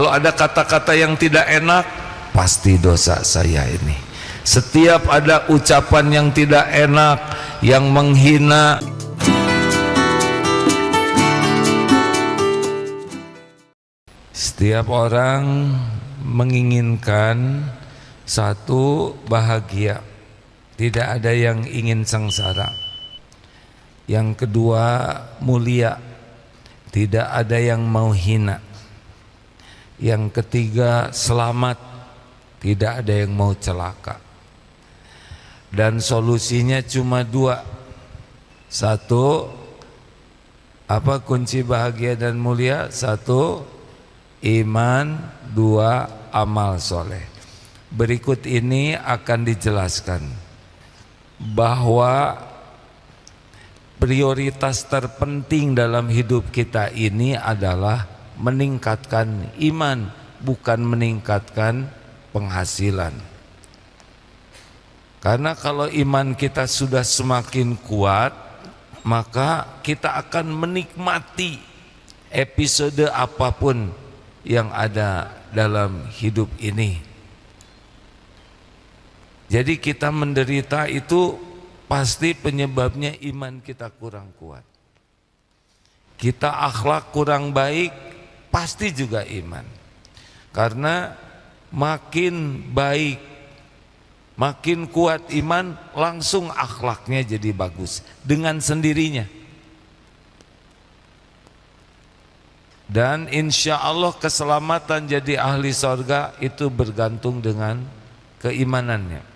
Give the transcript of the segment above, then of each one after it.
Kalau ada kata-kata yang tidak enak, pasti dosa saya ini. Setiap ada ucapan yang tidak enak, yang menghina, setiap orang menginginkan satu, bahagia. Tidak ada yang ingin sengsara. Yang kedua, mulia. Tidak ada yang mau hina. Yang ketiga, selamat. Tidak ada yang mau celaka. Dan solusinya cuma dua. Satu, apa kunci bahagia dan mulia? Satu, iman. Dua, amal soleh. Berikut ini akan dijelaskan bahwa prioritas terpenting dalam hidup kita ini adalah meningkatkan iman, bukan meningkatkan penghasilan. Karena kalau iman kita sudah semakin kuat, maka kita akan menikmati episode apapun yang ada dalam hidup ini. Jadi kita menderita itu pasti penyebabnya iman kita kurang kuat. Kita akhlak kurang baik, pasti juga iman. Karena makin baik, makin kuat iman, langsung akhlaknya jadi bagus dengan sendirinya. Dan insya Allah keselamatan jadi ahli sorga itu bergantung dengan keimanannya.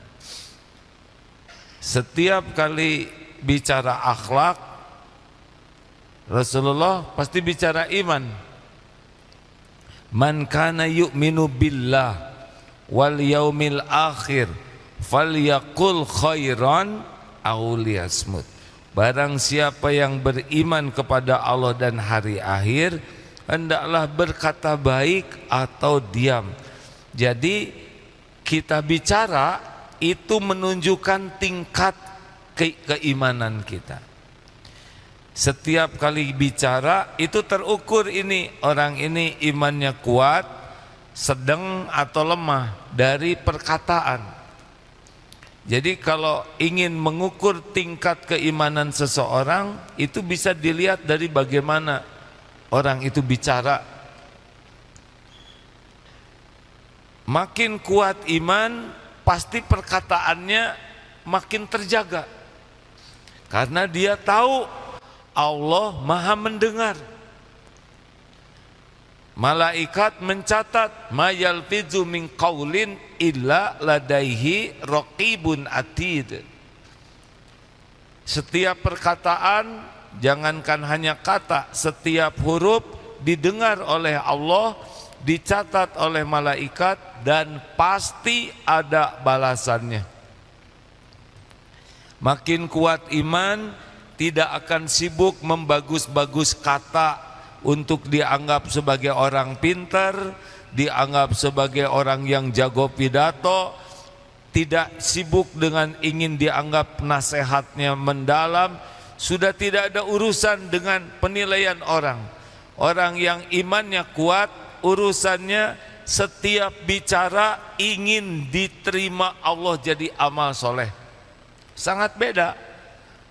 Setiap kali bicara akhlak, Rasulullah pasti bicara iman. Man kana yu'minu billah wal yaumil akhir falyaqul khairan aw liyasmut. Barang siapa yang beriman kepada Allah dan hari akhir, hendaklah berkata baik atau diam. Jadi kita bicara itu menunjukkan tingkat keimanan kita. Setiap kali bicara itu terukur ini, orang ini imannya kuat, sedang atau lemah dari perkataan. Jadi kalau ingin mengukur tingkat keimanan seseorang, itu bisa dilihat dari bagaimana orang itu bicara. Makin kuat iman, pasti perkataannya makin terjaga. Karena dia tahu Allah Maha mendengar. Malaikat mencatat ma yalfizu min qaulin illa ladaihi raqibun atid. Setiap perkataan, jangankan hanya kata, setiap huruf didengar oleh Allah, dicatat oleh malaikat, dan pasti ada balasannya. Makin kuat iman, tidak akan sibuk membagus-bagus kata untuk dianggap sebagai orang pintar, dianggap sebagai orang yang jago pidato, tidak sibuk dengan ingin dianggap nasihatnya mendalam, sudah tidak ada urusan dengan penilaian orang. Orang yang imannya kuat, urusannya setiap bicara ingin diterima Allah jadi amal soleh. Sangat beda.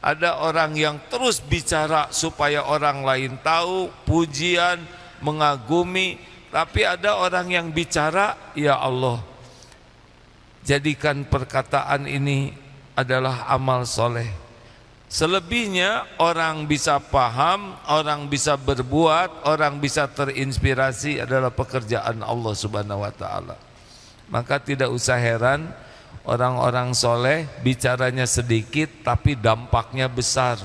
Ada orang yang terus bicara supaya orang lain tahu, pujian, mengagumi. Tapi ada orang yang bicara, ya Allah, jadikan perkataan ini adalah amal soleh. Selebihnya orang bisa paham, orang bisa berbuat, orang bisa terinspirasi, adalah pekerjaan Allah Subhanahu wa ta'ala. Maka tidak usah heran orang-orang soleh bicaranya sedikit tapi dampaknya besar.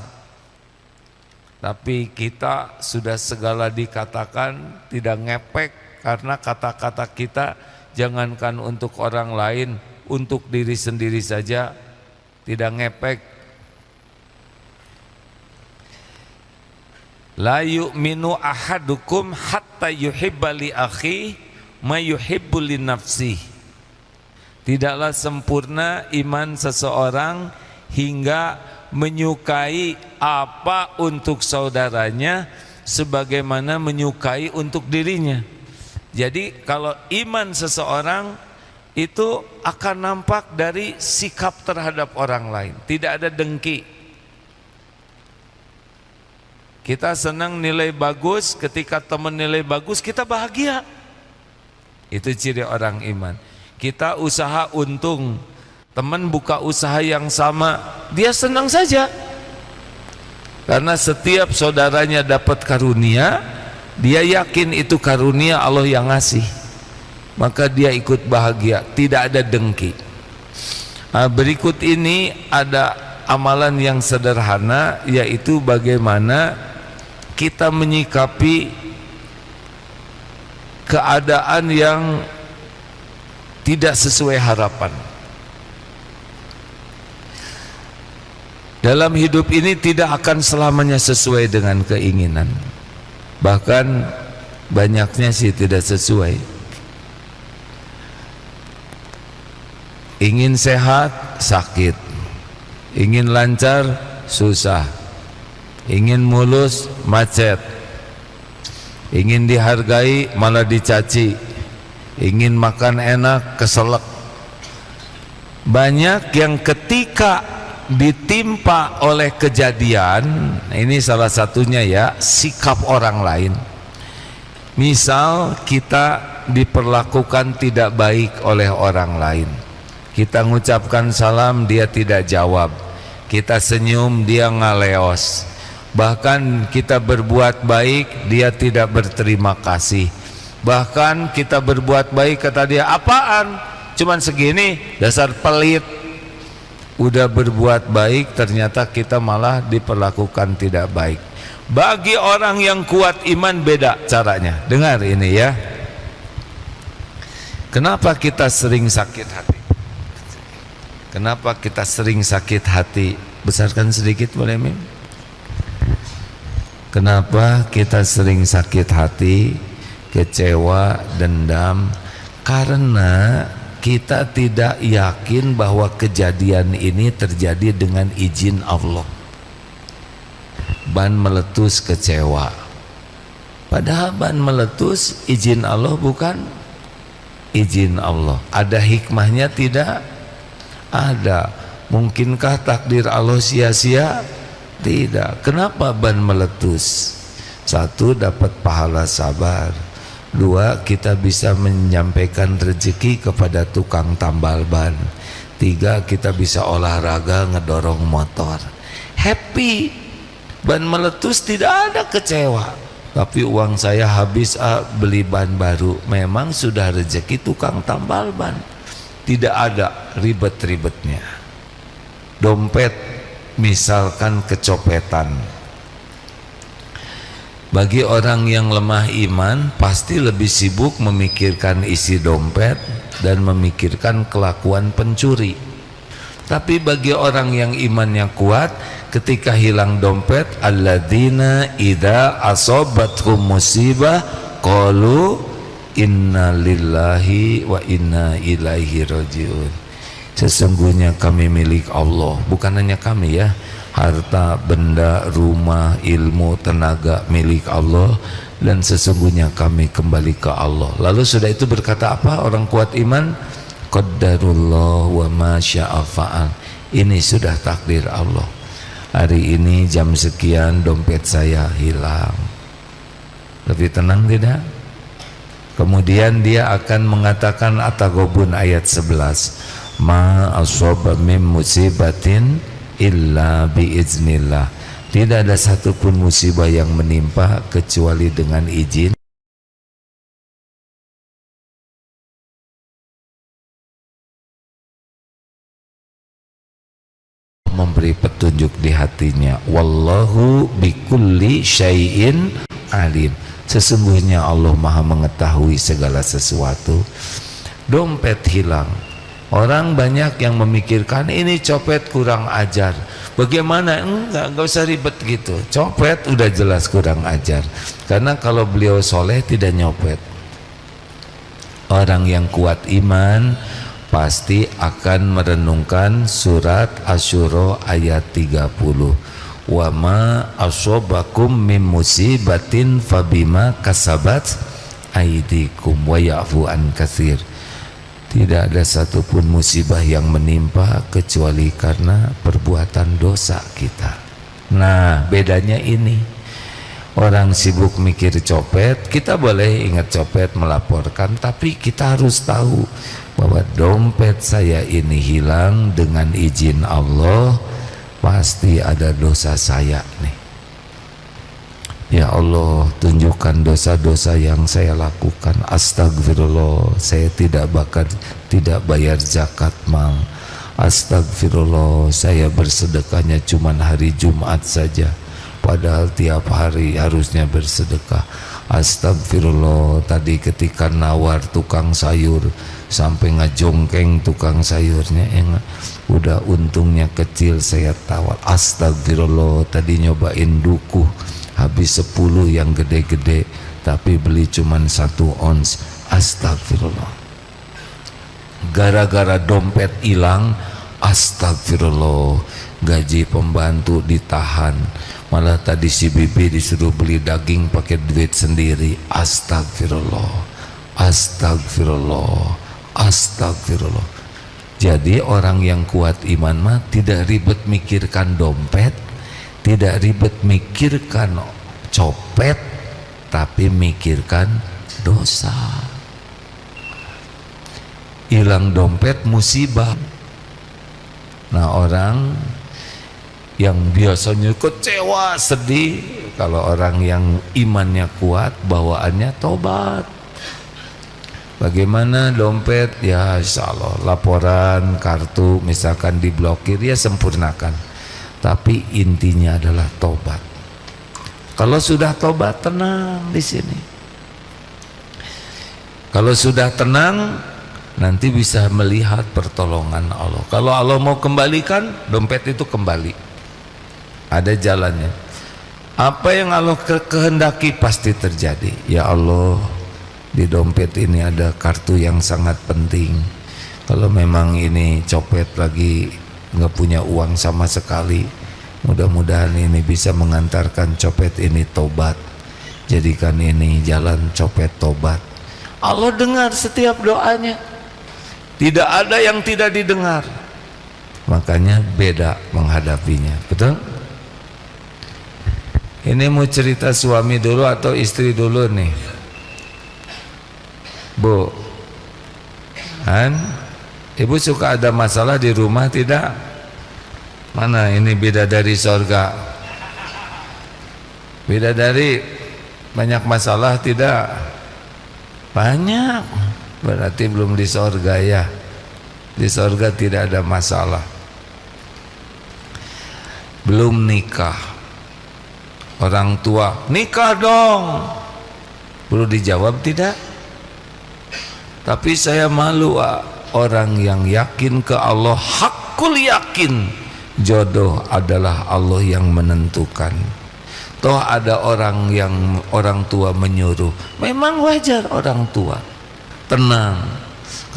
Tapi kita sudah segala dikatakan, tidak ngepek, karena kata-kata kita jangankan untuk orang lain, untuk diri sendiri saja tidak ngepek. La yu'minu ahadukum hatta yuhibba li akhi ma yuhibbu li nafsihi. Tidaklah sempurna iman seseorang hingga menyukai apa untuk saudaranya sebagaimana menyukai untuk dirinya. Jadi kalau iman seseorang itu akan nampak dari sikap terhadap orang lain, tidak ada dengki. Kita senang nilai bagus, ketika teman nilai bagus kita bahagia. Itu ciri orang iman. Kita usaha untung, teman buka usaha yang sama, dia senang saja. Karena setiap saudaranya dapat karunia, dia yakin itu karunia Allah yang ngasih, maka dia ikut bahagia, tidak ada dengki. Berikut ini ada amalan yang sederhana, yaitu bagaimana kita menyikapi keadaan yang tidak sesuai harapan. Dalam hidup ini tidak akan selamanya sesuai dengan keinginan, bahkan banyaknya sih tidak sesuai. Ingin sehat, sakit. Ingin lancar, susah. Ingin mulus, macet. Ingin dihargai, malah dicaci. Ingin makan enak, keselak. Banyak yang ketika ditimpa oleh kejadian, ini salah satunya ya, sikap orang lain. Misal kita diperlakukan tidak baik oleh orang lain, kita mengucapkan salam, dia tidak jawab, kita senyum, dia ngaleos, bahkan kita berbuat baik, dia tidak berterima kasih, bahkan kita berbuat baik, kata dia, apaan, cuman segini, dasar pelit. Udah berbuat baik, ternyata kita malah diperlakukan tidak baik. Bagi orang yang kuat iman beda caranya. Dengar ini ya. Kenapa kita sering sakit hati? Kenapa kita sering sakit hati? Besarkan sedikit boleh, Mim? Kenapa kita sering sakit hati, kecewa, dendam? Karena kita tidak yakin bahwa kejadian ini terjadi dengan izin Allah. Ban meletus, kecewa. Padahal ban meletus izin Allah, bukan izin Allah. Ada hikmahnya tidak? Ada. Mungkinkah takdir Allah sia-sia? Tidak. Kenapa ban meletus? Satu, dapat pahala sabar. Dua, kita bisa menyampaikan rezeki kepada tukang tambal ban. Tiga, kita bisa olahraga ngedorong motor. Happy. Ban meletus tidak ada kecewa. Tapi uang saya habis, beli ban baru. Memang sudah rezeki tukang tambal ban. Tidak ada ribet-ribetnya. Dompet misalkan kecopetan. Bagi orang yang lemah iman, pasti lebih sibuk memikirkan isi dompet dan memikirkan kelakuan pencuri. Tapi bagi orang yang imannya kuat, ketika hilang dompet, alladzina idza asabathum musibah qalu inna lillahi wa inna ilaihi rajiun. Sesungguhnya kami milik Allah, bukan hanya kami ya, harta, benda, rumah, ilmu, tenaga milik Allah, dan sesungguhnya kami kembali ke Allah. Lalu sudah itu berkata apa orang kuat iman? Qaddarullah wa ma syaa fa'al. Ini sudah takdir Allah. Hari ini jam sekian dompet saya hilang. Lebih tenang tidak? Kemudian dia akan mengatakan At-Taghabun ayat 11. Ma asaba min musibatin illa biiznillah. Tidak ada satupun musibah yang menimpa kecuali dengan izin memberi petunjuk di hatinya. Wallahu bikulli syai'in alim. Sesungguhnya Allah Maha mengetahui segala sesuatu. Dompet hilang. Orang banyak yang memikirkan ini copet kurang ajar. Bagaimana? Enggak usah ribet gitu. Copet udah jelas kurang ajar. Karena kalau beliau soleh tidak nyopet. Orang yang kuat iman pasti akan merenungkan surat Asy-Syura ayat 30. Wa ma asobakum min musibatin fabima kasabat aydikum wa ya'fu an katsir. Tidak ada satupun musibah yang menimpa kecuali karena perbuatan dosa kita. Nah, bedanya ini. Orang sibuk mikir copet, kita boleh ingat copet melaporkan, tapi kita harus tahu bahwa dompet saya ini hilang dengan izin Allah, pasti ada dosa saya nih. Ya Allah, tunjukkan dosa-dosa yang saya lakukan. Astagfirullah, saya tidak bayar zakat, Mang. Astagfirullah, saya bersedekahnya cuma hari Jumat saja, padahal tiap hari harusnya bersedekah. Astagfirullah, tadi ketika nawar tukang sayur sampai ngejongkeng tukang sayurnya, udah untungnya kecil saya tawar. Astagfirullah, tadi nyobain dukuh habis 10 yang gede-gede tapi beli cuman 1 ons. Astagfirullah, gara-gara dompet hilang. Astagfirullah, gaji pembantu ditahan, malah tadi si bibi disuruh beli daging pakai duit sendiri. Astagfirullah, astagfirullah, astagfirullah. Jadi orang yang kuat iman mah tidak ribet mikirkan dompet, tidak ribet mikirkan copet, tapi mikirkan dosa. Hilang dompet musibah. Nah, orang yang biasanya kecewa, sedih, kalau orang yang imannya kuat, bawaannya tobat. Bagaimana dompet? Ya insya Allah, laporan kartu misalkan diblokir, ya sempurnakan. Tapi intinya adalah tobat. Kalau sudah tobat, tenang di sini. Kalau sudah tenang, nanti bisa melihat pertolongan Allah. Kalau Allah mau kembalikan, dompet itu kembali. Ada jalannya. Apa yang Allah kehendaki pasti terjadi. Ya Allah, di dompet ini ada kartu yang sangat penting. Kalau memang ini copet lagi nggak punya uang sama sekali, mudah-mudahan ini bisa mengantarkan copet ini tobat. Jadikan ini jalan copet tobat. Allah dengar setiap doanya. Tidak ada yang tidak didengar. Makanya beda menghadapinya. Betul? Ini mau cerita suami dulu atau istri dulu nih? Bu, kan? Ibu suka ada masalah di rumah tidak? Mana ini bidadari sorga? Bidadari banyak masalah tidak? Banyak. Berarti belum di sorga ya. Di sorga tidak ada masalah. Belum nikah, orang tua, nikah dong. Perlu dijawab tidak? Tapi saya malu, orang yang yakin ke Allah, hakul yakin, jodoh adalah Allah yang menentukan. Toh ada orang yang orang tua menyuruh, memang wajar orang tua. Tenang,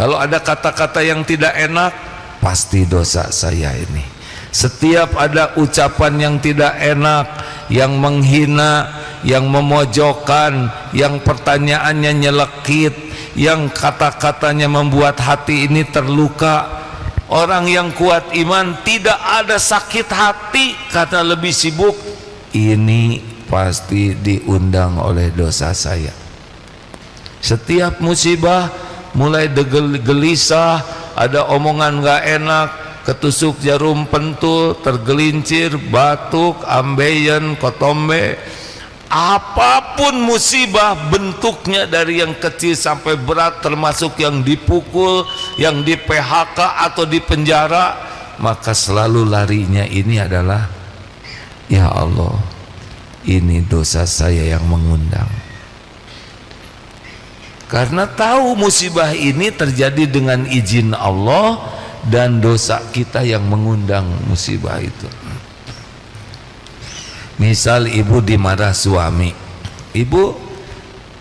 kalau ada kata-kata yang tidak enak, pasti dosa saya ini. Setiap ada ucapan yang tidak enak, yang menghina, yang memojokkan, yang pertanyaannya nyelekit, yang kata-katanya membuat hati ini terluka, orang yang kuat iman tidak ada sakit hati karena lebih sibuk. Ini pasti diundang oleh dosa saya. Setiap musibah mulai gelisah, ada omongan gak enak, ketusuk jarum pentul, tergelincir, batuk, ambeien, kotombe, apapun musibah bentuknya dari yang kecil sampai berat, termasuk yang dipukul, yang di PHK atau di penjara, maka selalu larinya ini adalah, ya Allah, ini dosa saya yang mengundang. Karena tahu musibah ini terjadi dengan izin Allah dan dosa kita yang mengundang musibah itu. Misal ibu dimarah suami, ibu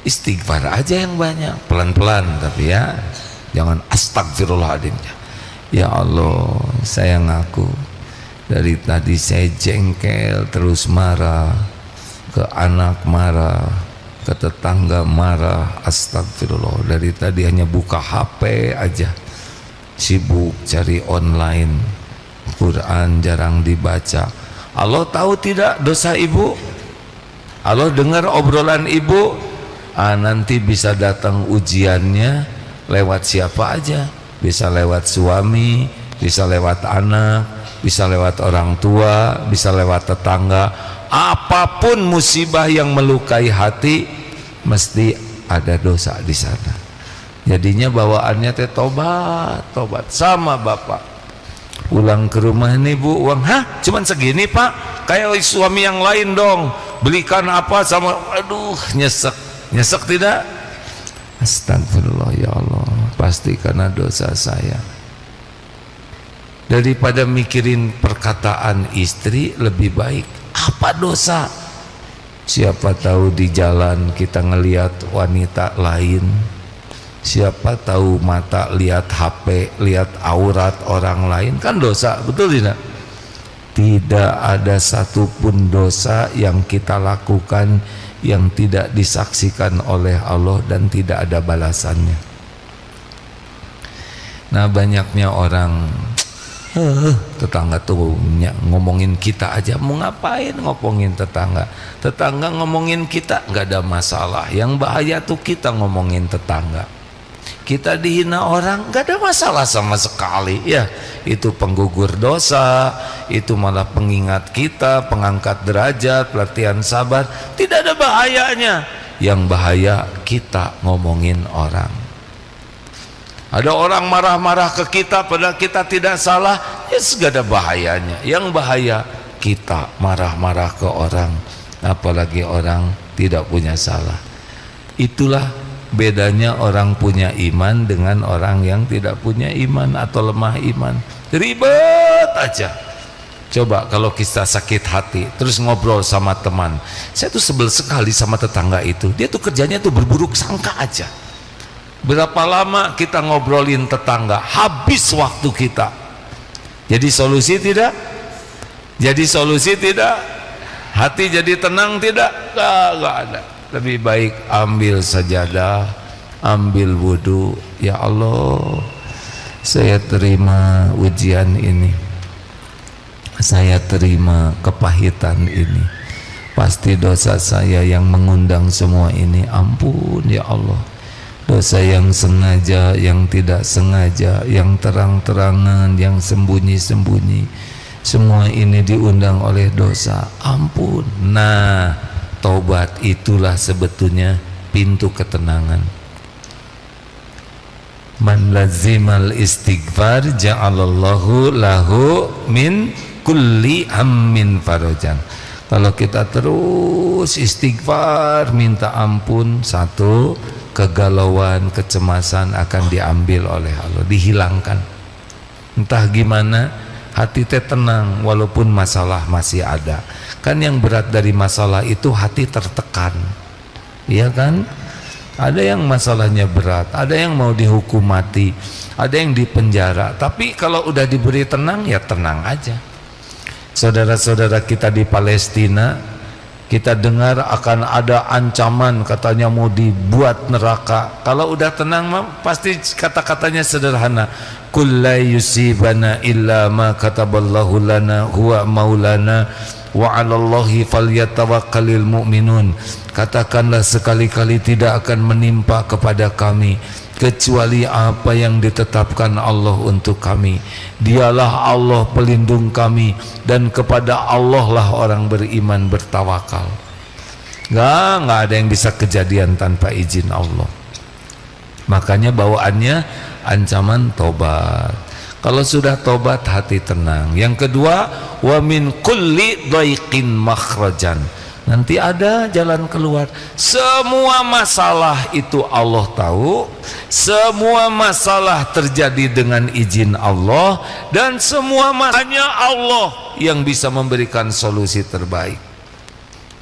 istighfar aja yang banyak, pelan-pelan tapi ya, jangan astagfirullahaladzim. Ya Allah, saya ngaku dari tadi saya jengkel, terus marah, ke anak marah, ke tetangga marah, astagfirullah, dari tadi hanya buka HP aja, sibuk cari online, Quran jarang dibaca. Allah tahu tidak dosa ibu? Allah dengar obrolan ibu? Nanti bisa datang ujiannya lewat siapa aja, bisa lewat suami, bisa lewat anak, bisa lewat orang tua, bisa lewat tetangga. Apapun musibah yang melukai hati, mesti ada dosa di sana. Jadinya bawaannya teh tobat sama bapak. Pulang ke rumah nih bu, uang, cuman segini pak, kayak suami yang lain dong, belikan apa sama, aduh nyesek tidak? Astagfirullah ya Allah, pasti karena dosa saya. Daripada mikirin perkataan istri, lebih baik apa dosa? Siapa tahu di jalan kita ngelihat wanita lain, siapa tahu mata lihat HP, lihat aurat orang lain, kan dosa, betul tidak? Tidak ada satupun dosa yang kita lakukan yang tidak disaksikan oleh Allah dan tidak ada balasannya. Nah, banyaknya orang tetangga tuh ngomongin kita aja, mau ngapain ngomongin tetangga? Tetangga ngomongin kita nggak ada masalah, yang bahaya tuh kita ngomongin tetangga. Kita dihina orang nggak ada masalah sama sekali, ya itu penggugur dosa, itu malah pengingat kita, pengangkat derajat, pelatihan sabar, tidak ada bahayanya. Yang bahaya kita ngomongin orang. Ada orang marah-marah ke kita padahal kita tidak salah, ya gak ada bahayanya. Yang bahaya kita marah-marah ke orang, apalagi orang tidak punya salah. Itulah bedanya orang punya iman dengan orang yang tidak punya iman atau lemah iman. Ribet aja. Coba kalau kita sakit hati terus ngobrol sama teman, saya tuh sebel sekali sama tetangga itu, dia tuh kerjanya tuh berburuk sangka aja. Berapa lama kita ngobrolin tetangga, habis waktu kita. Jadi solusi tidak? Jadi solusi tidak? Hati jadi tenang tidak? Gak ada. Lebih baik ambil sajadah, ambil wudhu. Ya Allah, saya terima ujian ini, saya terima kepahitan ini, pasti dosa saya yang mengundang semua ini. Ampun ya Allah, dosa yang sengaja, yang tidak sengaja, yang terang-terangan, yang sembunyi-sembunyi, semua ini diundang oleh dosa. Ampun. Nah, taubat itulah sebetulnya pintu ketenangan. Man lazimal istighfar ja'alallahu lahu min kulli hammin farajan. Kalau kita terus istighfar, minta ampun, satu, kegalauan, kecemasan akan diambil oleh Allah, dihilangkan. Entah gimana, hati teh tenang walaupun masalah masih ada. Kan yang berat dari masalah itu hati tertekan, iya kan? Ada yang masalahnya berat, ada yang mau dihukum mati, ada yang dipenjara. Tapi kalau udah diberi tenang, ya tenang aja. Saudara-saudara kita di Palestina, kita dengar akan ada ancaman, katanya mau dibuat neraka. Kalau udah tenang mah pasti kata-katanya sederhana, qul la yusibana illa ma kataballahu lana huwa maulana wa 'alallahi falyatawakkalul mu'minun. Katakanlah sekali-kali tidak akan menimpa kepada kami kecuali apa yang ditetapkan Allah untuk kami. Dialah Allah pelindung kami dan kepada Allah lah orang beriman bertawakal. Nggak ada yang bisa kejadian tanpa izin Allah. Makanya bawaannya ancaman tobat. Kalau sudah tobat hati tenang. Yang kedua, wa min kulli dhaiqin makhrajan. Nanti ada jalan keluar. Semua masalah itu Allah tahu, semua masalah terjadi dengan izin Allah, dan semua hanya Allah yang bisa memberikan solusi terbaik.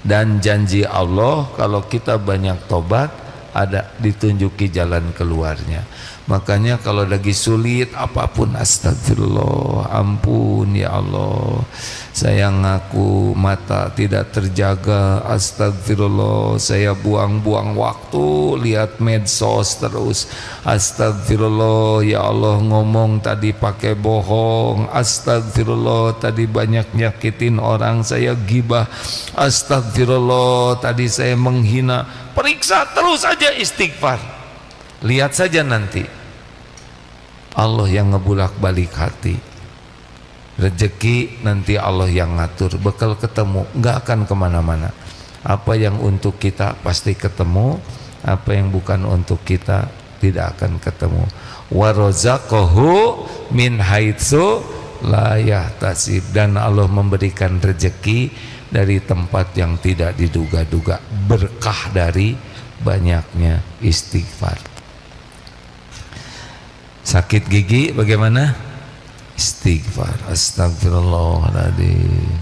Dan janji Allah, kalau kita banyak tobat, ada ditunjuki jalan keluarnya. Makanya kalau lagi sulit apapun, astagfirullah, ampun ya Allah, saya ngaku mata tidak terjaga, astagfirullah, saya buang-buang waktu lihat medsos terus, astagfirullah ya Allah, ngomong tadi pakai bohong, astagfirullah, tadi banyak nyakitin orang, saya gibah, astagfirullah, tadi saya menghina. Periksa terus aja, istighfar. Lihat saja nanti Allah yang ngebulak balik hati. Rezeki nanti Allah yang ngatur, bekal ketemu, nggak akan kemana-mana. Apa yang untuk kita pasti ketemu, apa yang bukan untuk kita tidak akan ketemu. Wa razaqahu min haitsu la yahtasib, dan Allah memberikan rezeki dari tempat yang tidak diduga-duga, berkah dari banyaknya istighfar. Sakit gigi bagaimana? Istighfar, astagfirullahaladzim.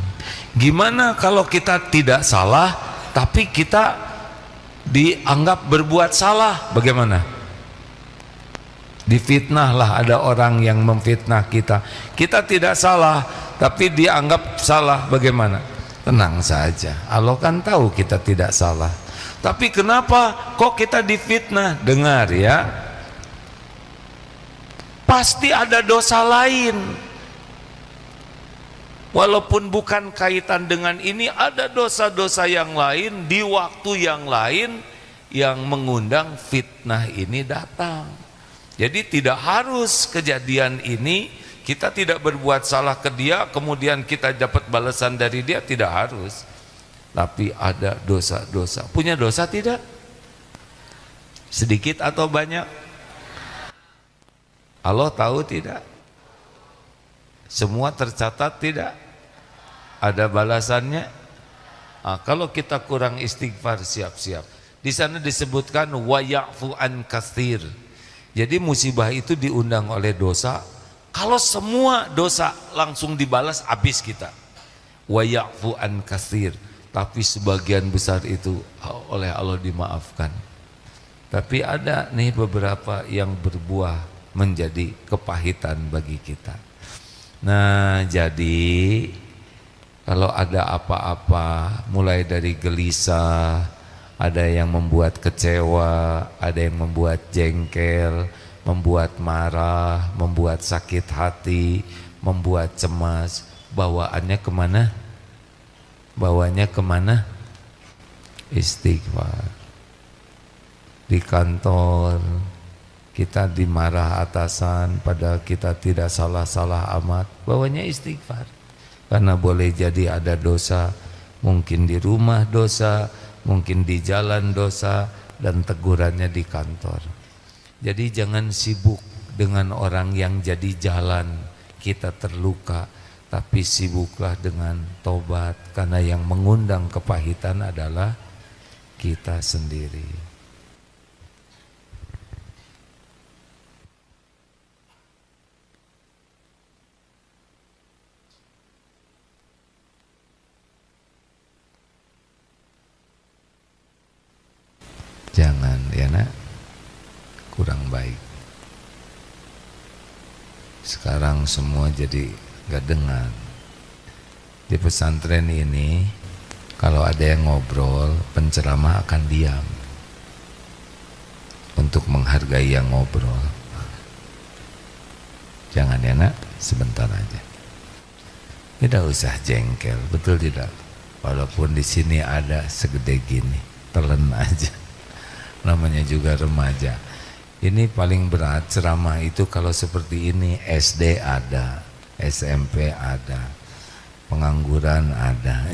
Gimana kalau kita tidak salah tapi kita dianggap berbuat salah, bagaimana? Difitnah lah, ada orang yang memfitnah kita. Kita tidak salah tapi dianggap salah, bagaimana? Tenang saja, Allah kan tahu kita tidak salah. Tapi kenapa kok kita difitnah? Dengar ya, pasti ada dosa lain. Walaupun bukan kaitan dengan ini, ada dosa-dosa yang lain di waktu yang lain yang mengundang fitnah ini datang. Jadi tidak harus kejadian ini kita tidak berbuat salah ke dia kemudian kita dapat balasan dari dia, tidak harus. Tapi ada dosa-dosa. Punya dosa tidak? Sedikit atau banyak? Allah tahu tidak? Semua tercatat tidak? Ada balasannya? Kalau kita kurang istighfar, siap-siap. Di sana disebutkan wa ya'fu an katsir. Jadi musibah itu diundang oleh dosa. Kalau semua dosa langsung dibalas, habis kita. Wa ya'fu an katsir. Tapi sebagian besar itu oleh Allah dimaafkan. Tapi ada nih beberapa yang berbuah menjadi kepahitan bagi kita. Nah, jadi kalau ada apa-apa, mulai dari gelisah, ada yang membuat kecewa, ada yang membuat jengkel, membuat marah, membuat sakit hati, membuat cemas, bawaannya kemana? Bawanya kemana? Istighfar. Di kantor kita dimarah atasan padahal kita tidak salah-salah amat, bawanya istighfar. Karena boleh jadi ada dosa, mungkin di rumah dosa, mungkin di jalan dosa, dan tegurannya di kantor. Jadi jangan sibuk dengan orang yang jadi jalan kita terluka, tapi sibuklah dengan tobat, karena yang mengundang kepahitan adalah kita sendiri. Jangan ya nak, kurang baik. Sekarang semua jadi gak dengar. Di pesantren ini kalau ada yang ngobrol, penceramah akan diam untuk menghargai yang ngobrol. Jangan ya nak, sebentar aja. Tidak usah jengkel, betul tidak? Walaupun di sini ada segede gini, telan aja. Namanya juga remaja. Ini paling berat ceramah itu kalau seperti ini. SD ada, SMP ada, pengangguran ada,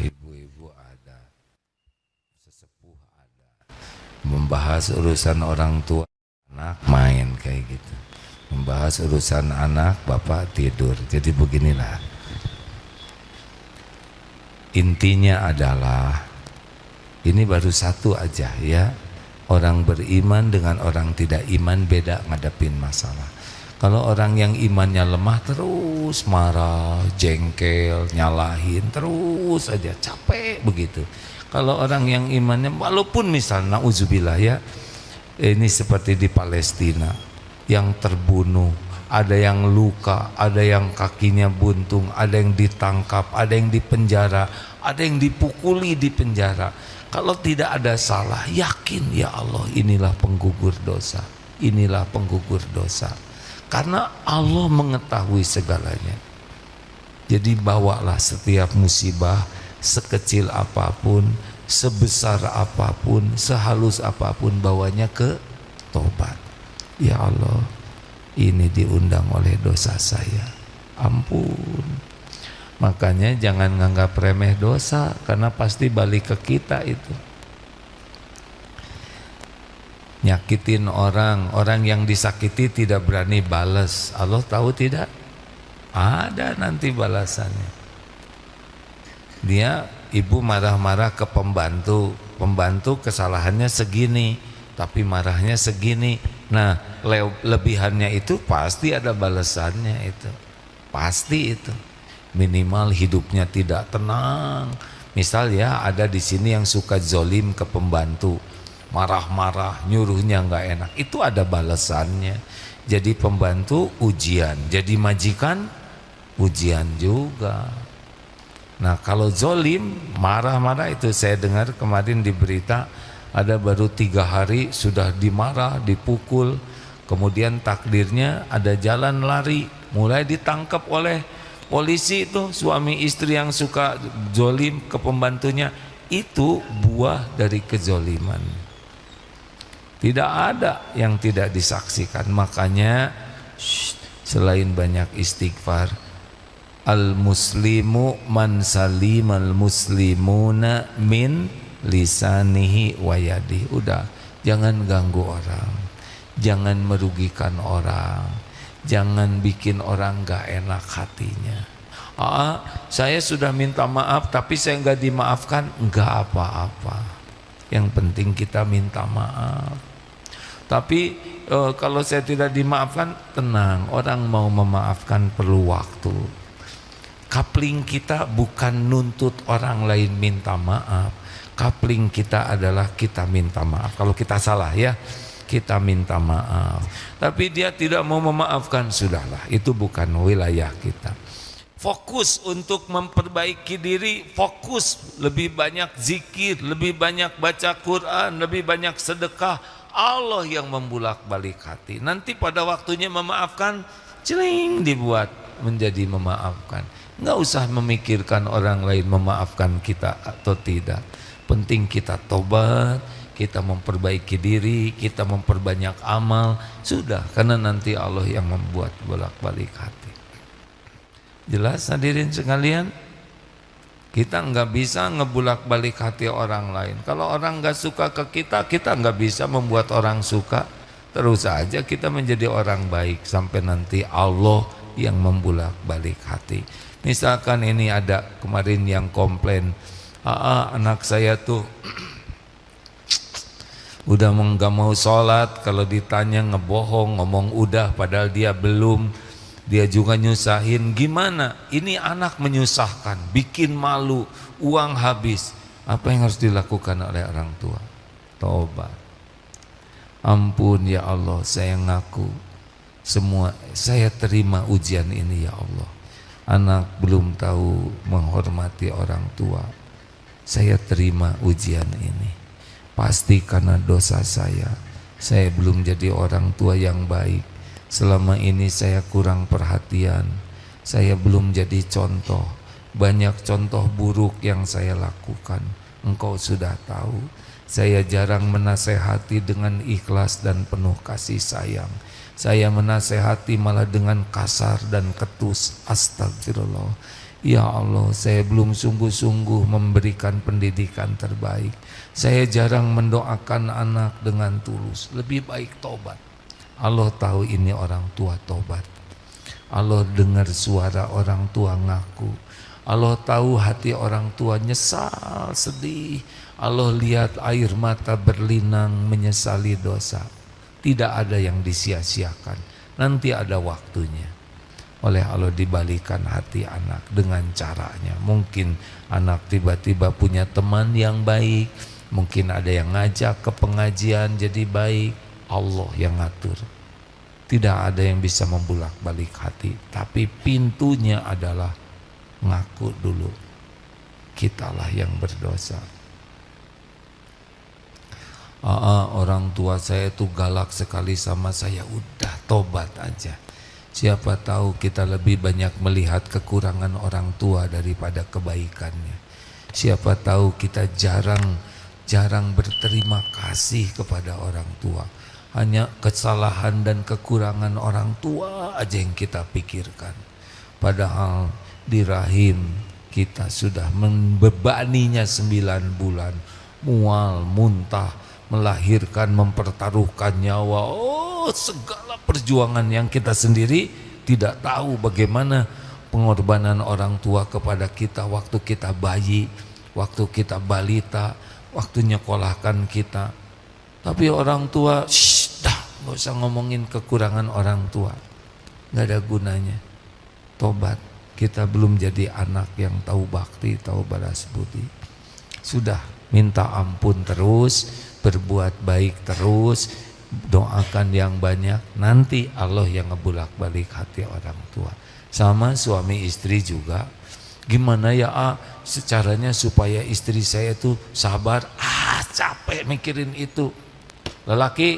ibu-ibu ada, sesepuh ada. Membahas urusan orang tua, anak main kayak gitu. Membahas urusan anak, bapak tidur. Jadi beginilah. Intinya adalah ini baru satu aja ya. Orang beriman dengan orang tidak iman beda ngadepin masalah. Kalau orang yang imannya lemah terus marah, jengkel, nyalahin terus aja, capek begitu. Kalau orang yang imannya, walaupun misalnya nauzubillah ya, ini seperti di Palestina, yang terbunuh, ada yang luka, ada yang kakinya buntung, ada yang ditangkap, ada yang dipenjara, ada yang dipukuli di penjara. Kalau tidak ada salah, yakin ya Allah, inilah penggugur dosa, inilah penggugur dosa. Karena Allah mengetahui segalanya. Jadi bawalah setiap musibah, sekecil apapun, sebesar apapun, sehalus apapun, bawanya ke tobat. Ya Allah, ini diundang oleh dosa saya, ampun. Makanya jangan nganggap remeh dosa, karena pasti balik ke kita itu. Nyakitin orang, orang yang disakiti tidak berani balas. Allah tahu tidak? Ada nanti balasannya. Dia, ibu marah-marah ke pembantu, pembantu kesalahannya segini, tapi marahnya segini. Nah, lebihannya itu pasti ada balasannya itu. Pasti itu. Minimal hidupnya tidak tenang. Misal ya, ada di sini yang suka zolim ke pembantu, marah-marah, nyuruhnya nggak enak. Itu ada balasannya. Jadi pembantu ujian, jadi majikan ujian juga. Nah, kalau zolim, marah-marah itu saya dengar kemarin di berita, ada baru 3 hari sudah dimarah, dipukul, kemudian takdirnya ada jalan lari, mulai ditangkap oleh polisi. Itu suami istri yang suka zolim ke pembantunya, itu buah dari kezoliman. Tidak ada yang tidak disaksikan. Makanya selain banyak istighfar, al-muslimu man salimal muslimuna min lisanihi wa yadihi. Udah, jangan ganggu orang, jangan merugikan orang, jangan bikin orang gak enak hatinya. Saya sudah minta maaf tapi saya nggak dimaafkan, nggak apa-apa. Yang penting kita minta maaf. Tapi kalau saya tidak dimaafkan, tenang, orang mau memaafkan perlu waktu. Coupling kita bukan nuntut orang lain minta maaf. Coupling kita adalah kita minta maaf. Kalau kita salah ya, kita minta maaf. Tapi dia tidak mau memaafkan, sudahlah, itu bukan wilayah kita. Fokus untuk memperbaiki diri, fokus lebih banyak zikir, lebih banyak baca Quran, lebih banyak sedekah. Allah yang membulak-balik hati. Nanti pada waktunya memaafkan, celing dibuat menjadi memaafkan. Nggak usah memikirkan orang lain memaafkan kita atau tidak. Penting kita tobat, kita memperbaiki diri, kita memperbanyak amal. Sudah, karena nanti Allah yang membuat bolak-balik hati. Jelas hadirin sekalian? Kita nggak bisa ngebulak-balik hati orang lain. Kalau orang nggak suka ke kita, kita nggak bisa membuat orang suka. Terus saja kita menjadi orang baik sampai nanti Allah yang membulak-balik hati. Misalkan ini ada kemarin yang komplain, anak saya tuh udah nggak mau sholat, kalau ditanya ngebohong, ngomong udah padahal dia belum. Dia juga nyusahin. Gimana? Ini anak menyusahkan, bikin malu, uang habis. Apa yang harus dilakukan oleh orang tua? Tobat. Ampun ya Allah, saya ngaku semua, saya terima ujian ini ya Allah. Anak belum tahu menghormati orang tua. Saya terima ujian ini. Pasti karena dosa saya belum jadi orang tua yang baik. Selama ini saya kurang perhatian, saya belum jadi contoh. Banyak contoh buruk yang saya lakukan. Engkau sudah tahu. Saya jarang menasehati dengan ikhlas dan penuh kasih sayang. Saya menasehati malah dengan kasar dan ketus. Astagfirullah. Ya Allah, saya belum sungguh-sungguh memberikan pendidikan terbaik. Saya jarang mendoakan anak dengan tulus. Lebih baik tobat. Allah tahu ini orang tua tobat. Allah dengar suara orang tua ngaku. Allah tahu hati orang tua nyesal, sedih. Allah lihat air mata berlinang menyesali dosa. Tidak ada yang disia-siakan. Nanti ada waktunya. oleh Allah dibalikan hati anak dengan caranya. Mungkin anak tiba-tiba punya teman yang baik, mungkin ada yang ngajak ke pengajian jadi baik, Allah yang ngatur. Tidak ada yang bisa membulak-balik hati, tapi pintunya adalah ngaku dulu, kitalah yang berdosa. Orang tua saya itu galak sekali sama saya, udah tobat aja. Siapa tahu kita lebih banyak melihat kekurangan orang tua daripada kebaikannya. Siapa tahu kita jarang berterima kasih kepada orang tua. Hanya kesalahan dan kekurangan orang tua aja yang kita pikirkan. Padahal di rahim kita sudah membebaninya 9 bulan, mual, muntah, melahirkan, mempertaruhkan nyawa. Segala perjuangan yang kita sendiri tidak tahu bagaimana pengorbanan orang tua kepada kita waktu kita bayi, waktu kita balita, waktu nyekolahkan kita. Tapi orang tua, gak usah ngomongin kekurangan orang tua, gak ada gunanya. Tobat, kita belum jadi anak yang tahu bakti, tahu balas budi. Sudah, minta ampun terus, berbuat baik terus, doakan yang banyak, nanti Allah yang ngebulak balik hati orang tua. Sama suami istri juga, gimana ya secaranya supaya istri saya tuh sabar. Capek mikirin itu. Lelaki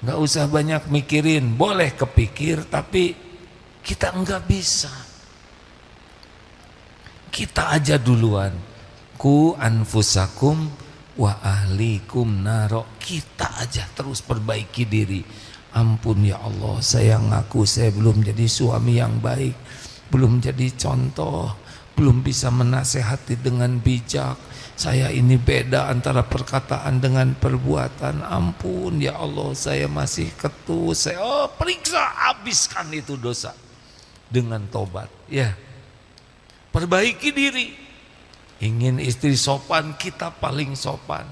gak usah banyak mikirin, boleh kepikir tapi kita enggak bisa. Kita aja duluan. Ku anfusakum wa ahlikum naro. Kita aja terus perbaiki diri. Ampun ya Allah, saya ngaku saya belum jadi suami yang baik, belum jadi contoh, belum bisa menasehati dengan bijak. Saya ini beda antara perkataan dengan perbuatan. Ampun ya Allah, saya masih ketus. Saya periksa, habiskan itu dosa dengan tobat. Ya, perbaiki diri. Ingin istri sopan, kita paling sopan.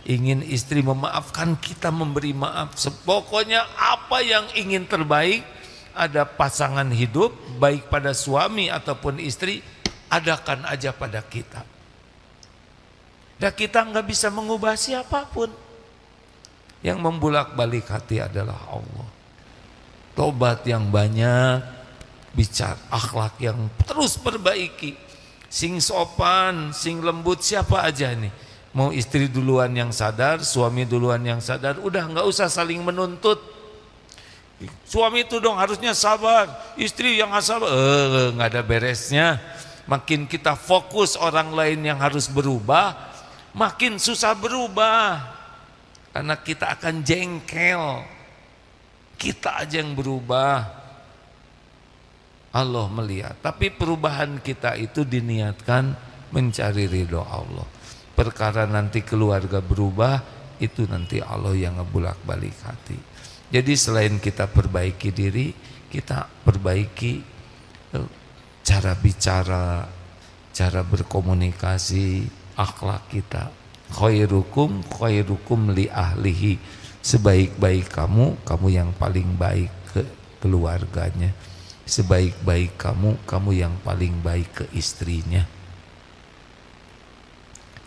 Ingin istri memaafkan, kita memberi maaf. Pokoknya apa yang ingin terbaik, ada pasangan hidup, baik pada suami ataupun istri, adakan aja pada kita. Dan kita nggak bisa mengubah siapapun. Yang membulak-balik hati adalah Allah. Tobat yang banyak, bicara akhlak yang terus perbaiki. Sing sopan, sing lembut, siapa aja nih. Mau istri duluan yang sadar, suami duluan yang sadar, udah nggak usah saling menuntut. Suami itu dong harusnya sabar, istri yang nggak sabar, nggak ada beresnya. Makin kita fokus orang lain yang harus berubah, makin susah berubah. Karena kita akan jengkel. Kita aja yang berubah, Allah melihat. Tapi perubahan kita itu diniatkan mencari ridho Allah. Perkara nanti keluarga berubah, itu nanti Allah yang ngebulak balik hati. Jadi selain kita perbaiki diri, kita perbaiki cara bicara, cara berkomunikasi, akhlak kita. Khairukum li ahlihi. Sebaik-baik kamu yang paling baik ke keluarganya. Sebaik-baik kamu yang paling baik ke istrinya.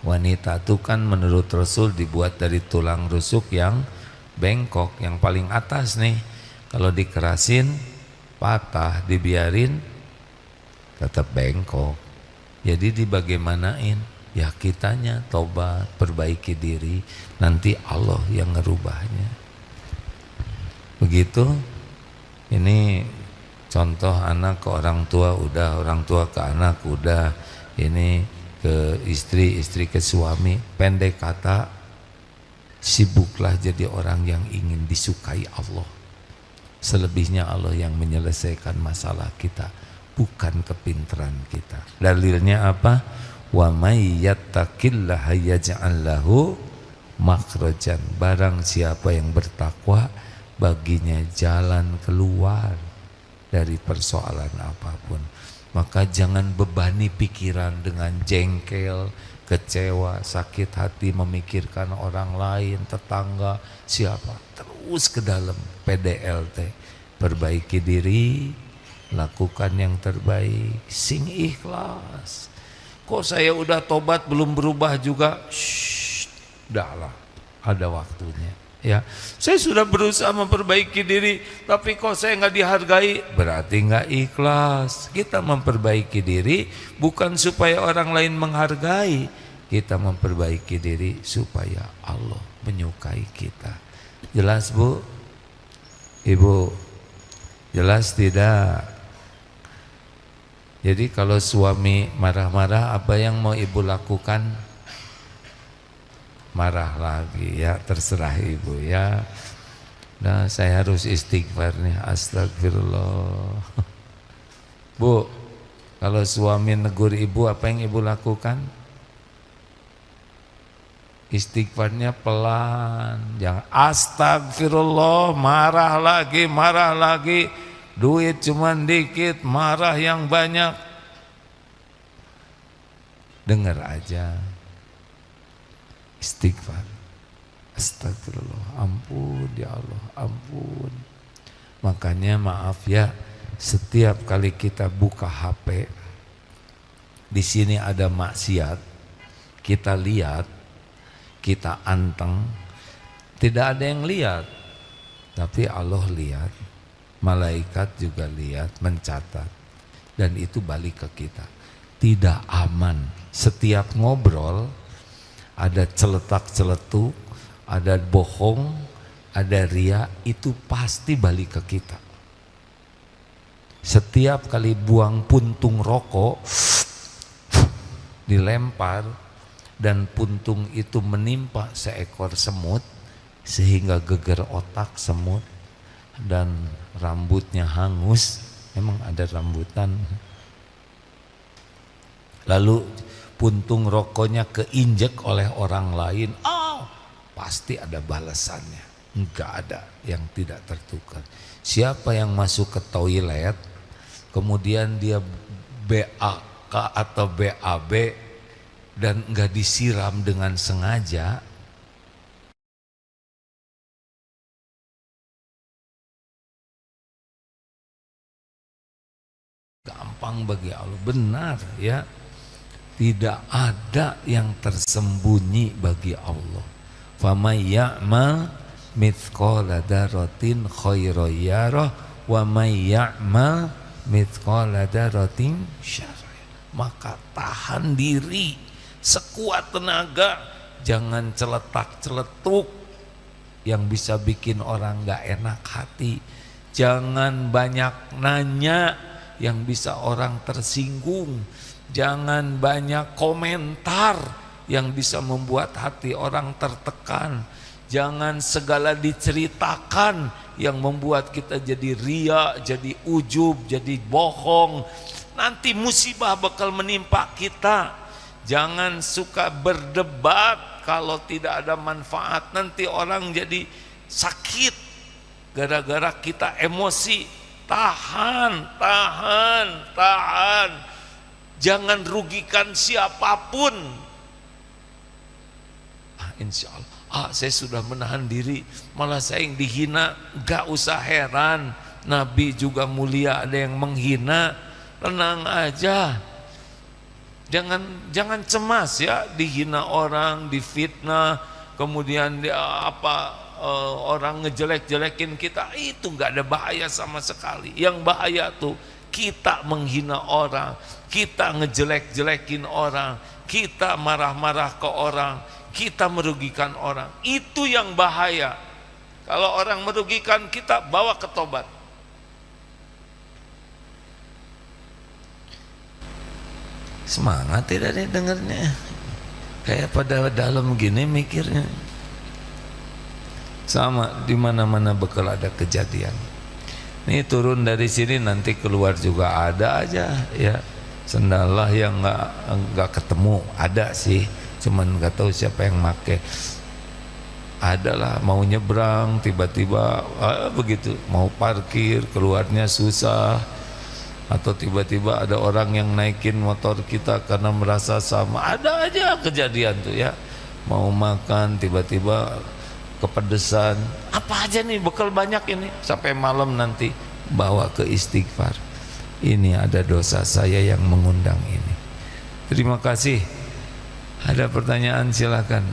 Wanita itu kan menurut Rasul dibuat dari tulang rusuk yang bengkok, yang paling atas nih. Kalau dikerasin patah, dibiarin tetap bengkok. Jadi dibagaimanain? Ya kitanya tobat, perbaiki diri, nanti Allah yang ngerubahnya. Begitu. Ini contoh anak ke orang tua udah, orang tua ke anak udah, ini ke istri, istri ke suami. Pendek kata, sibuklah jadi orang yang ingin disukai Allah. Selebihnya Allah yang menyelesaikan masalah kita, bukan kepintaran kita. Dalilnya apa? Wa may yattaqillaha yaj'al lahu makhrajan. Barang siapa yang bertakwa, baginya jalan keluar dari persoalan apapun. Maka jangan bebani pikiran dengan jengkel, kecewa, sakit hati memikirkan orang lain, tetangga, siapa. Terus ke dalam PDLT, perbaiki diri, lakukan yang terbaik, sing ikhlas. Kok saya udah tobat belum berubah juga? Udahlah, ada waktunya. Ya, saya sudah berusaha memperbaiki diri, tapi kok saya nggak dihargai, berarti nggak ikhlas. Kita memperbaiki diri bukan supaya orang lain menghargai, kita memperbaiki diri supaya Allah menyukai kita. Jelas Bu? Ibu, jelas tidak? Jadi kalau suami marah-marah, apa yang mau ibu lakukan? Marah lagi, ya terserah ibu ya. Nah, saya harus istighfar nih, astagfirullah. Bu, kalau suami negur ibu, apa yang ibu lakukan? Istighfarnya pelan, jangan astagfirullah, marah lagi, duit cuman dikit, marah yang banyak. Dengar aja, istighfar, astagfirullah, ampun ya Allah, ampun. Makanya maaf ya, setiap kali kita buka HP, di sini ada maksiat, kita lihat, kita anteng, tidak ada yang lihat, tapi Allah lihat, malaikat juga lihat, mencatat, dan itu balik ke kita. Tidak aman. Setiap ngobrol ada celetak-celetuk, ada bohong, ada ria, itu pasti balik ke kita. Setiap kali buang puntung rokok, dilempar, dan puntung itu menimpa seekor semut sehingga geger otak semut dan rambutnya hangus. Memang ada rambutan. Lalu puntung rokoknya keinjek oleh orang lain, pasti ada balasannya. Enggak ada yang tidak tertukar. Siapa yang masuk ke toilet kemudian dia BAK atau BAB dan enggak disiram dengan sengaja, gampang bagi Allah. Benar ya, tidak ada yang tersembunyi bagi Allah. Famay ya'mal mithqala dzarratin khairan yarah wa may ya'mal mithqala dzarratin syarran. Maka tahan diri sekuat tenaga, jangan celetak-celetuk yang bisa bikin orang gak enak hati. Jangan banyak nanya yang bisa orang tersinggung. Jangan banyak komentar yang bisa membuat hati orang tertekan. Jangan segala diceritakan yang membuat kita jadi ria, jadi ujub, jadi bohong. Nanti musibah bakal menimpa kita. Jangan suka berdebat kalau tidak ada manfaat. Nanti orang jadi sakit gara-gara kita emosi. Tahan. Jangan rugikan siapapun. Insya Allah, saya sudah menahan diri, malah saya yang dihina. Gak usah heran, Nabi juga mulia ada yang menghina. Tenang aja, jangan cemas ya, dihina orang, difitnah, kemudian orang ngejelek-jelekin kita, itu nggak ada bahaya sama sekali. Yang bahaya tuh kita menghina orang, kita ngejelek-jelekin orang, kita marah-marah ke orang, kita merugikan orang. Itu yang bahaya. Kalau orang merugikan kita, bawa ke tobat. Semangat tidak nih dengarnya, kayak pada dalam gini mikirnya. Sama di mana-mana bakal ada kejadian. Ini turun dari sini nanti keluar juga ada aja ya. Sendalah yang nggak ketemu ada sih, cuman nggak tahu siapa yang make. Adalah mau nyebrang tiba-tiba begitu, mau parkir keluarnya susah. Atau tiba-tiba ada orang yang naikin motor kita karena merasa sama. Ada aja kejadian tuh ya. Mau makan tiba-tiba kepedesan. Apa aja nih bekal banyak ini. Sampai malam nanti bawa ke istighfar. ini ada dosa saya yang mengundang ini. Terima kasih. Ada pertanyaan silakan.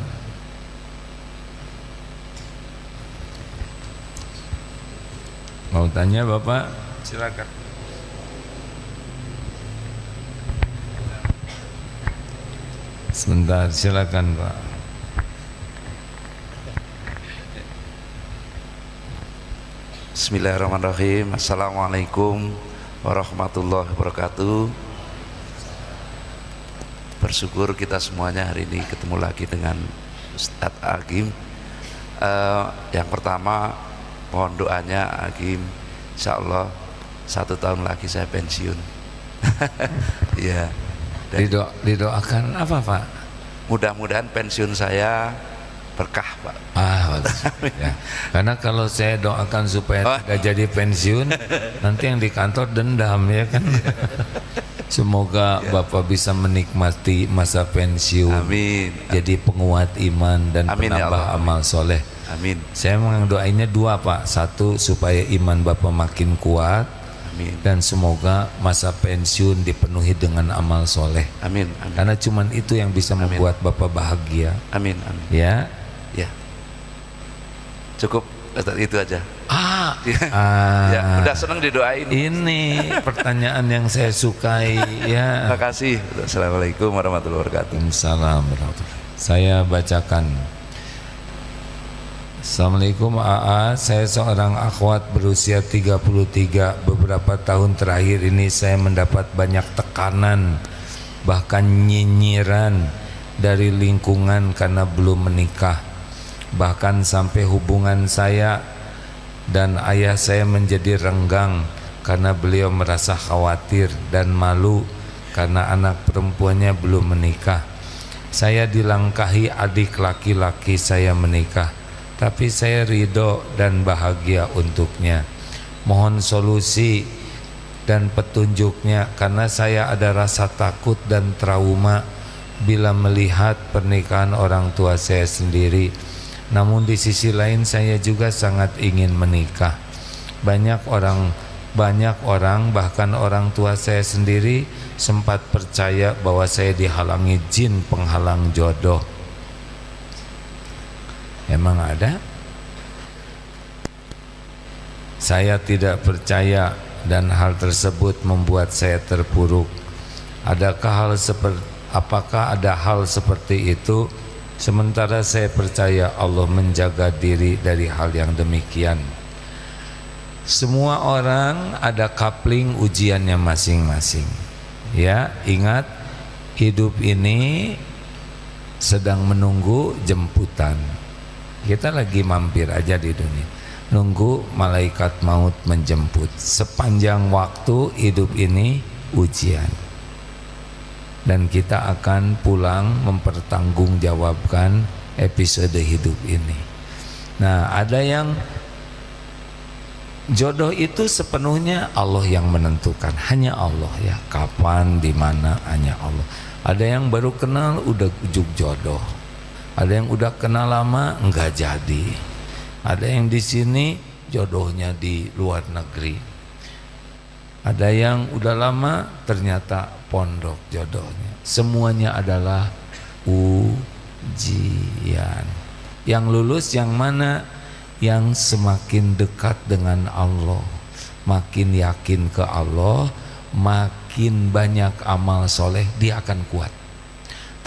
Mau tanya Bapak? Silakan. Sebentar, silakan Pak. Bismillahirrahmanirrahim. Assalamualaikum warahmatullahi wabarakatuh. Bersyukur kita semuanya hari ini ketemu lagi dengan Ustadz Agim. Yang pertama mohon doanya Agim, insya Allah 1 tahun lagi saya pensiun. Ya. Didoakan apa Pak? Mudah-mudahan pensiun saya berkah Pak. Bagus. Ya. Karena kalau saya doakan supaya tidak jadi pensiun, nanti yang di kantor dendam ya kan. Semoga Bapak bisa menikmati masa pensiun. Amin. Jadi penguat iman dan Amin, penambah ya amal soleh. Amin. Saya mendoainya 2 Pak. 1 supaya iman Bapak makin kuat. Amin. Dan semoga masa pensiun dipenuhi dengan amal soleh. Amin. Amin. Karena cuman itu yang bisa membuat Bapak bahagia. Amin. Amin. Ya. Ya. Cukup itu aja. Ya, udah senang didoain. Ini pertanyaan yang saya sukai ya. Terima kasih. Assalamualaikum warahmatullahi wabarakatuh. Assalamualaikum. Saya bacakan. Assalamualaikum AA, saya seorang akhwat berusia 33. Beberapa tahun terakhir ini saya mendapat banyak tekanan, bahkan nyinyiran dari lingkungan karena belum menikah. Bahkan sampai hubungan saya dan ayah saya menjadi renggang karena beliau merasa khawatir dan malu karena anak perempuannya belum menikah. Saya dilangkahi adik laki-laki saya menikah, tapi saya ridho dan bahagia untuknya. Mohon solusi dan petunjuknya karena saya ada rasa takut dan trauma bila melihat pernikahan orang tua saya sendiri. Namun di sisi lain saya juga sangat ingin menikah. Banyak orang bahkan orang tua saya sendiri sempat percaya bahwa saya dihalangi jin penghalang jodoh. Emang ada? Saya tidak percaya dan hal tersebut membuat saya terpuruk. Apakah ada hal seperti itu? Sementara saya percaya Allah menjaga diri dari hal yang demikian. Semua orang ada coupling ujiannya masing-masing. Ya, ingat hidup ini sedang menunggu jemputan. Kita lagi mampir aja di dunia, nunggu malaikat maut menjemput. Sepanjang waktu hidup ini ujian, dan kita akan pulang mempertanggungjawabkan episode hidup ini. Nah, ada yang jodoh itu sepenuhnya Allah yang menentukan, hanya Allah ya. Kapan, di mana, hanya Allah. Ada yang baru kenal udah ujuk jodoh. Ada yang udah kenal lama enggak jadi. Ada yang di sini jodohnya di luar negeri. Ada yang udah lama ternyata pondok jodohnya. Semuanya adalah ujian. Yang lulus yang mana? Yang semakin dekat dengan Allah, makin yakin ke Allah, makin banyak amal soleh, dia akan kuat.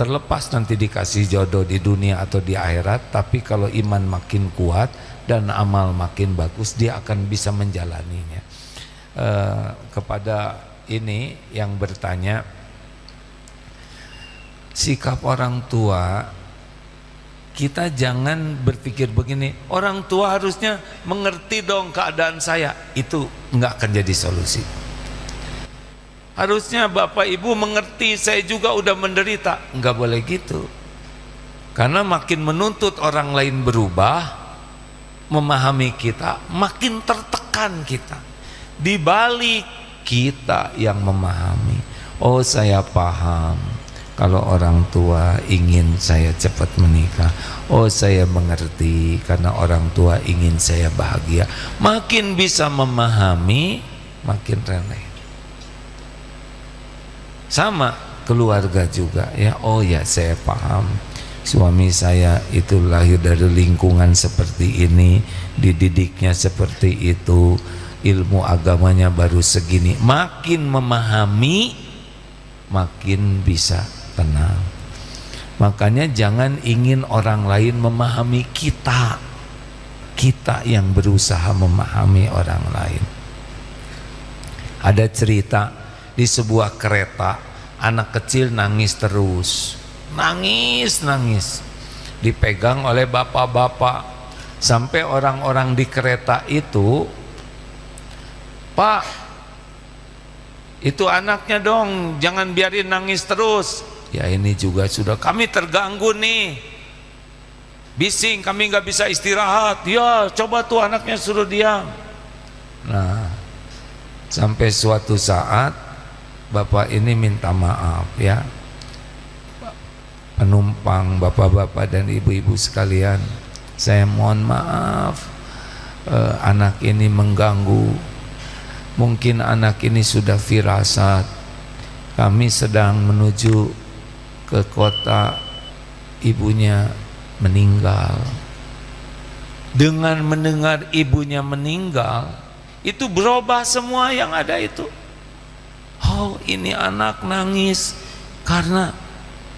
Terlepas nanti dikasih jodoh di dunia atau di akhirat, tapi kalau iman makin kuat dan amal makin bagus, dia akan bisa menjalaninya. Kepada ini yang bertanya, sikap orang tua, kita jangan berpikir begini, orang tua harusnya mengerti dong keadaan saya. Itu nggak akan jadi solusi. Harusnya bapak ibu mengerti saya juga udah menderita. Nggak boleh gitu. Karena makin menuntut orang lain berubah, memahami kita, makin tertekan kita. Di balik kita yang memahami, oh saya paham kalau orang tua ingin saya cepat menikah. Oh saya mengerti karena orang tua ingin saya bahagia. Makin bisa memahami, makin rendah. Sama keluarga juga ya. Oh ya, saya paham. Suami saya itu lahir dari lingkungan seperti ini, dididiknya seperti itu, ilmu agamanya baru segini. Makin memahami, makin bisa tenang. Makanya jangan ingin orang lain memahami kita. Kita yang berusaha memahami orang lain. Ada cerita di sebuah kereta, anak kecil nangis terus, nangis, dipegang oleh bapak-bapak, sampai orang-orang di kereta itu, Pak, itu anaknya dong, jangan biarin nangis terus. Ya ini juga sudah, kami terganggu nih, bising, kami nggak bisa istirahat. Ya coba tuh anaknya suruh diam. Nah, sampai suatu saat bapak ini minta maaf ya, penumpang, bapak-bapak dan ibu-ibu sekalian, saya mohon maaf, anak ini mengganggu. Mungkin anak ini sudah firasat, kami sedang menuju ke kota, ibunya meninggal. Dengan mendengar ibunya meninggal, itu berubah semua yang ada itu. Oh, ini anak nangis karena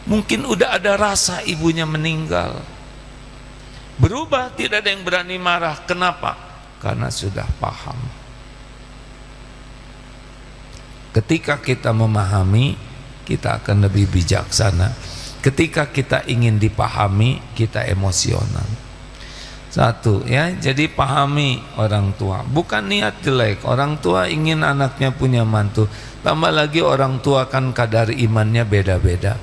mungkin udah ada rasa ibunya meninggal. Berubah, tidak ada yang berani marah. Kenapa? Karena sudah paham. Ketika kita memahami, kita akan lebih bijaksana. Ketika kita ingin dipahami, kita emosional. Satu ya, jadi pahami orang tua. Bukan niat jelek, orang tua ingin anaknya punya mantu. Tambah lagi orang tua kan kadar imannya beda-beda,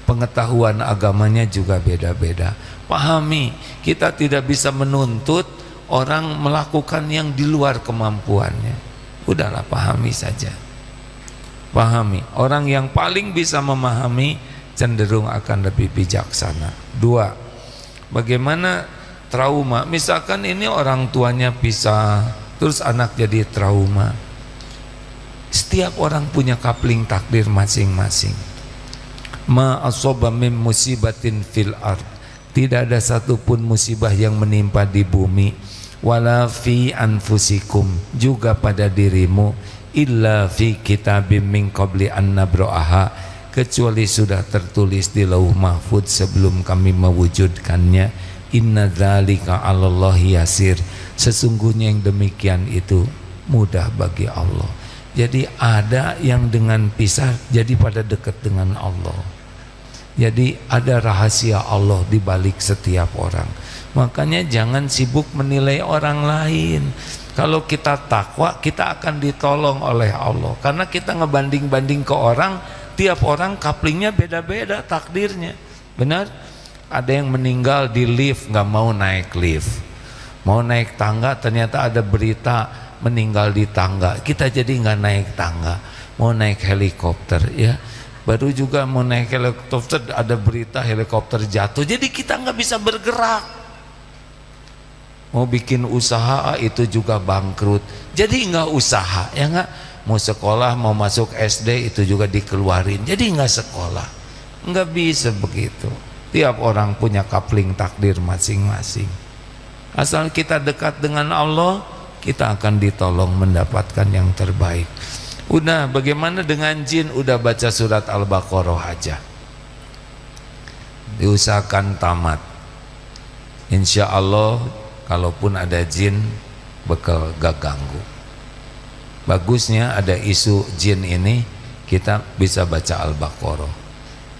pengetahuan agamanya juga beda-beda. Pahami, kita tidak bisa menuntut orang melakukan yang di luar kemampuannya. Udahlah, pahami saja. Pahami, orang yang paling bisa memahami cenderung akan lebih bijaksana. Dua, bagaimana trauma? Misalkan ini orang tuanya pisah, terus anak jadi trauma. Setiap orang punya kapling takdir masing-masing. Ma asaba min musibatin fil ard, tidak ada satupun musibah yang menimpa di bumi, wala fi anfusikum, juga pada dirimu, illa fi kitabim min qabli an nabra'aha, kecuali sudah tertulis di lauh mahfud sebelum kami mewujudkannya. Inna dzalika 'alallahi yasir, sesungguhnya yang demikian itu mudah bagi Allah. Jadi ada yang dengan pisah jadi pada dekat dengan Allah. Jadi ada rahasia Allah di balik setiap orang. Makanya jangan sibuk menilai orang lain. Kalau kita takwa, kita akan ditolong oleh Allah. Karena kita ngebanding-banding ke orang, tiap orang kaplingnya beda-beda takdirnya. Benar? Ada yang meninggal di lift, nggak mau naik lift. Mau naik tangga, ternyata ada berita meninggal di tangga. Kita jadi nggak naik tangga. Mau naik helikopter, ya. Baru juga mau naik helikopter, ada berita helikopter jatuh. Jadi kita nggak bisa bergerak. Mau bikin usaha itu juga bangkrut, jadi nggak usaha, ya nggak. Mau sekolah, mau masuk SD itu juga dikeluarin, jadi nggak sekolah. Nggak bisa begitu. Tiap orang punya kapling takdir masing-masing. Asal kita dekat dengan Allah, kita akan ditolong mendapatkan yang terbaik. Udah, bagaimana dengan jin? Udah baca surat Al-Baqarah aja, diusahakan tamat. Insya Allah kalaupun ada jin bakal gak ganggu. Bagusnya ada isu jin ini, kita bisa baca Al-Baqarah.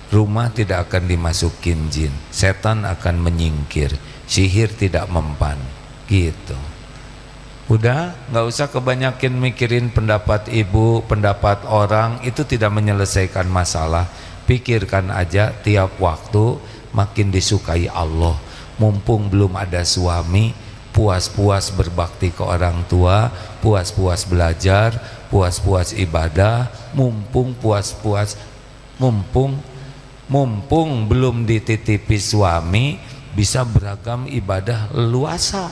Rumah tidak akan dimasukin jin, setan akan menyingkir, sihir tidak mempan, gitu. Udah, nggak usah kebanyakin mikirin pendapat ibu, pendapat orang, itu tidak menyelesaikan masalah. Pikirkan aja tiap waktu makin disukai Allah. Mumpung belum ada suami, puas-puas berbakti ke orang tua, puas-puas belajar, puas-puas ibadah, mumpung belum dititipi suami, bisa beragam ibadah leluasa.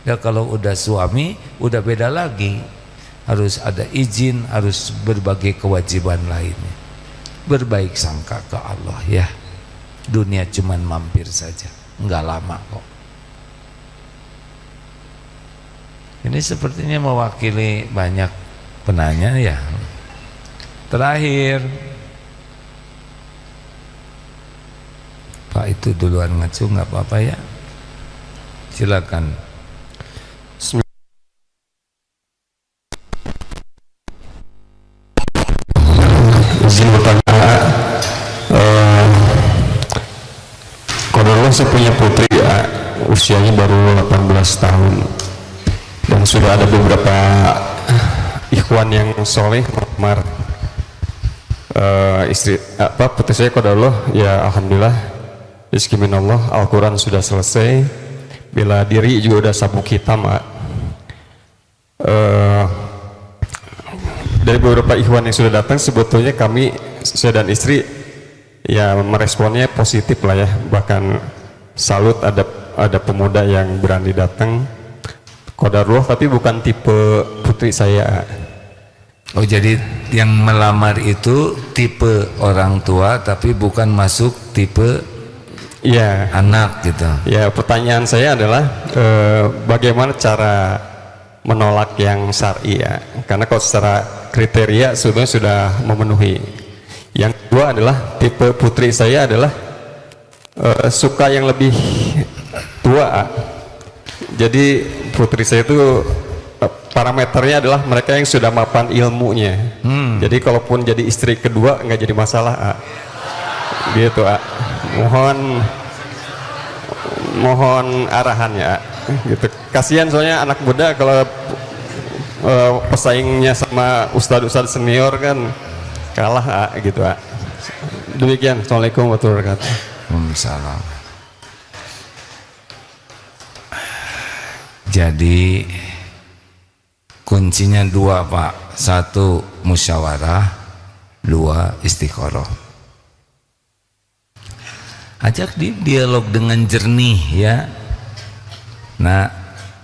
Ya kalau udah suami, udah beda lagi, harus ada izin, harus berbagai kewajiban lainnya. berbaik sangka ke Allah ya. Dunia cuman mampir saja, nggak lama kok. Ini sepertinya mewakili banyak penanya ya. Terakhir, Pak itu duluan ngacu nggak apa-apa ya. Silakan. Izin bertanya, kodarullah saya punya putri ya, usianya baru 18 tahun dan sudah ada beberapa ikhwan yang soleh melamar istri putri saya. Kodarullah ya alhamdulillah, bismillah, Al-Quran sudah selesai, bela diri juga udah sabuk hitam. Dari beberapa ikhwan yang sudah datang, sebetulnya kami, saya dan istri ya meresponnya positif lah ya, bahkan salut ada pemuda yang berani datang. Qadarullah, tapi bukan tipe putri saya. Oh, jadi yang melamar itu tipe orang tua tapi bukan masuk tipe ya anak gitu. Ya, pertanyaan saya adalah bagaimana cara menolak yang syar'i ya, karena kalau secara kriteria sebetulnya sudah memenuhi. Yang kedua adalah tipe putri saya adalah suka yang lebih tua. Jadi putri saya itu parameternya adalah mereka yang sudah mapan ilmunya. Jadi kalaupun jadi istri kedua nggak jadi masalah. Gitu. Mohon arahannya. Gitu. Kasihan soalnya anak muda kalau pesaingnya sama ustadz senior kan kalah gitu. Demikian. Assalamualaikum warahmatullahi wabarakatuh. Waalaikumsalam. Jadi kuncinya dua Pak, satu musyawarah, dua istikharah. Ajak di dialog dengan jernih ya. Nah,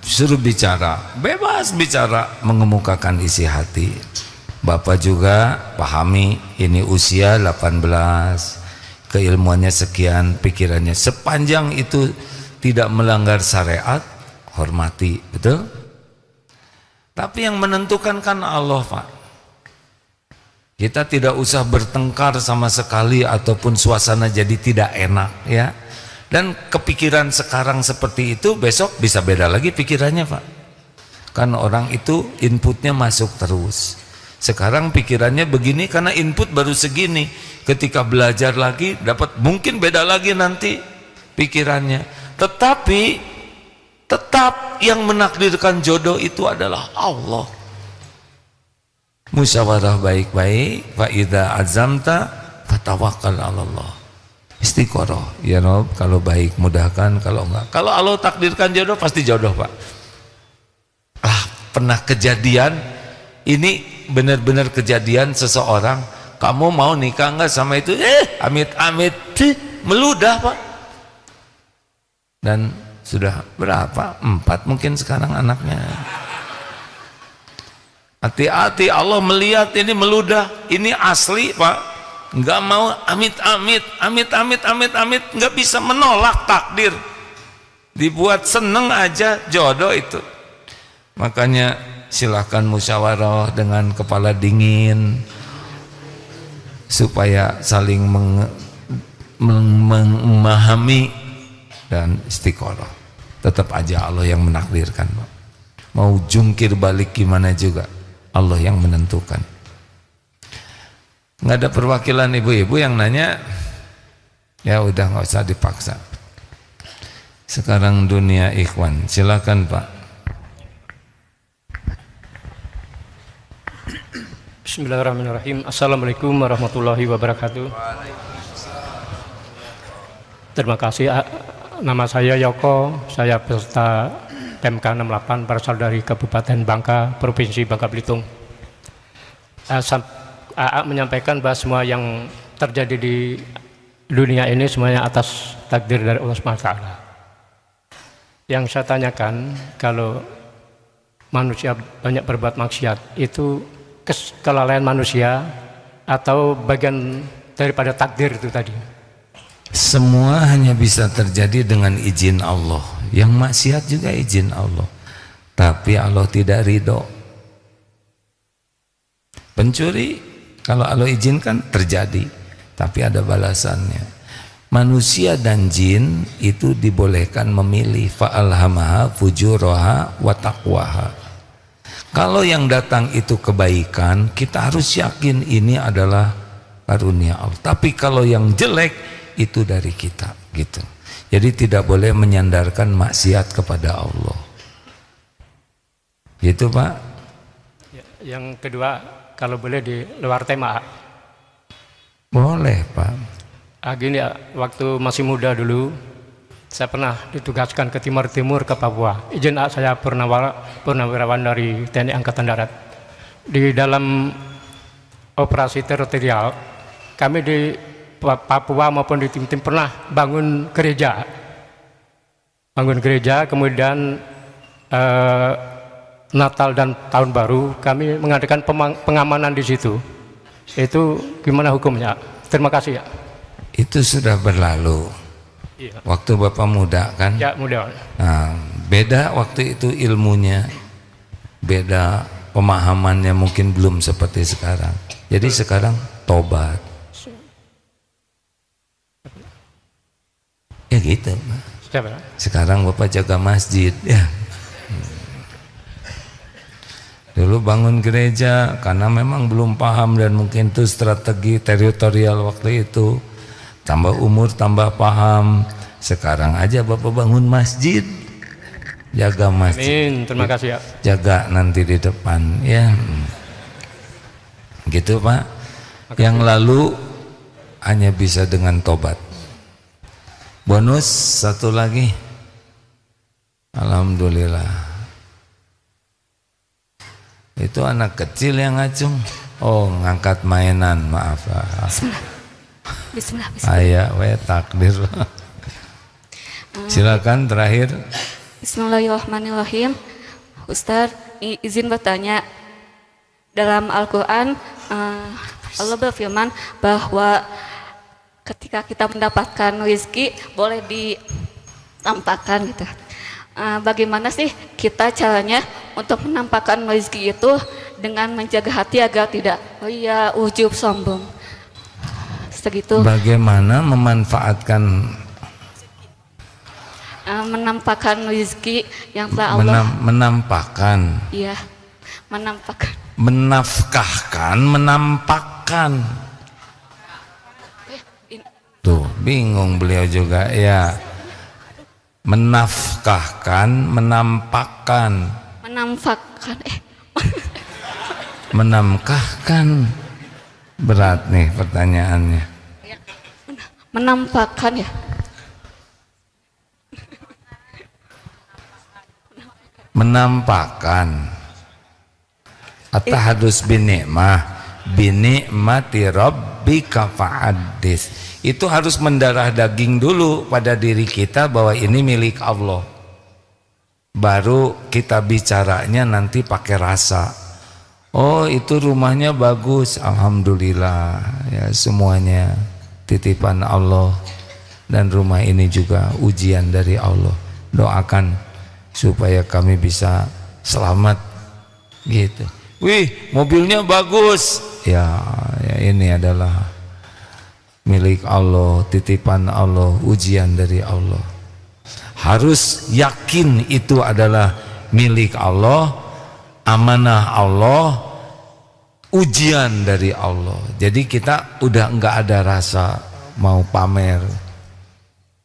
suruh bicara, bebas bicara, mengemukakan isi hati. Bapak juga pahami ini usia 18, keilmuannya sekian, pikirannya sepanjang itu tidak melanggar syariat, hormati, betul? Tapi yang menentukan kan Allah, Pak. Kita tidak usah bertengkar sama sekali ataupun suasana jadi tidak enak ya. Dan kepikiran sekarang seperti itu, besok bisa beda lagi pikirannya, Pak. Kan orang itu inputnya masuk terus. Sekarang pikirannya begini karena input baru segini. Ketika belajar lagi dapat mungkin beda lagi nanti pikirannya. Tetapi tetap yang menakdirkan jodoh itu adalah Allah. Musyawarah baik-baik, fa idza azamta fatawakkal 'ala Allah. Istiqoroh, ya Rob, kalau baik mudahkan, kalau enggak. Kalau Allah takdirkan jodoh pasti jodoh, Pak. Pernah kejadian, ini benar-benar kejadian seseorang, kamu mau nikah enggak sama itu? Amit-amit, meludah, Pak. Dan sudah berapa? 4 mungkin sekarang anaknya. Hati-hati, Allah melihat ini meludah, ini asli, Pak. Enggak mau amit-amit, enggak bisa menolak takdir. Dibuat seneng aja jodoh itu. Makanya silahkan musyawarah dengan kepala dingin supaya saling memahami dan istiqoroh. Tetap aja Allah yang menakdirkan, Pak. Mau jungkir balik gimana juga Allah yang menentukan. Nggak ada perwakilan ibu-ibu yang nanya, ya udah nggak usah dipaksa. Sekarang dunia ikhwan, silakan Pak. Bismillahirrahmanirrahim. Assalamualaikum warahmatullahi wabarakatuh. Terima kasih. Nama saya Yoko, saya peserta PMK 68 berasal dari Kabupaten Bangka, Provinsi Bangka Belitung. AA menyampaikan bahwa semua yang terjadi di dunia ini semuanya atas takdir dari Allah SWT. Yang saya tanyakan, kalau manusia banyak berbuat maksiat, itu kelalaian manusia atau bagian daripada takdir itu tadi. Semua hanya bisa terjadi dengan izin Allah. Yang maksiat juga izin Allah, tapi Allah tidak ridho. Pencuri, kalau Allah izinkan terjadi, tapi ada balasannya. Manusia dan jin itu dibolehkan memilih, fa'alhamaha fujuraha wa taqwaha. Kalau yang datang itu kebaikan, kita harus yakin ini adalah karunia Allah. Tapi kalau yang jelek itu dari kita, gitu. Jadi tidak boleh menyandarkan maksiat kepada Allah. Gitu, Pak. Yang kedua, kalau boleh di luar tema. Boleh, Pak. Gini ya, waktu masih muda dulu, saya pernah ditugaskan ke Timur Timur, ke Papua. Izin saya purnawirawan dari TNI Angkatan Darat. Di dalam operasi teritorial, kami di Papua maupun di tim-tim pernah bangun gereja. Kemudian Natal dan Tahun Baru kami mengadakan pengamanan di situ. Itu gimana hukumnya? Terima kasih ya. Itu sudah berlalu. Iya. Waktu Bapak muda kan? Ya, muda. Nah, beda waktu itu ilmunya, beda pemahamannya, mungkin belum seperti sekarang. Jadi sekarang tobat. Ya gitu. Siapa? Sekarang Bapak jaga masjid. Ya. Dulu bangun gereja karena memang belum paham dan mungkin itu strategi teritorial waktu itu. Tambah umur tambah paham. Sekarang aja Bapak bangun masjid, jaga masjid. Amin, terima kasih ya. Jaga nanti di depan ya. Gitu Pak. Yang lalu hanya bisa dengan tobat. Bonus satu lagi. Alhamdulillah. Itu anak kecil yang ngacung. Oh, ngangkat mainan, maaf. Bismillah. Ayah, takdir. Silakan terakhir. Bismillahirrahmanirrahim. Ustaz, izin bertanya. Dalam Al-Quran, Allah berfirman bahwa ketika kita mendapatkan rezeki boleh ditampakkan gitu. Bagaimana sih kita caranya untuk menampakkan rezeki itu dengan menjaga hati agar tidak ujub sombong? Segitu. Bagaimana memanfaatkan menampakkan rezeki yang telah Allah menampakkan. Iya, menampakkan. Menampakkan. Tuh, bingung beliau juga ya. Menafkahkan, menampakkan. Menampakkan. Berat nih pertanyaannya. Menampakkan ya. Menampakkan. At-tahadus binikmati rabbika fa'addis. Itu harus mendarah daging dulu pada diri kita bahwa ini milik Allah. Baru kita bicaranya nanti pakai rasa. Oh, itu rumahnya bagus, alhamdulillah ya, semuanya titipan Allah dan rumah ini juga ujian dari Allah. Doakan supaya kami bisa selamat gitu. Wih, mobilnya bagus. Ya ini adalah milik Allah, titipan Allah, ujian dari Allah. Harus yakin itu adalah milik Allah, amanah Allah, ujian dari Allah. Jadi kita udah enggak ada rasa mau pamer.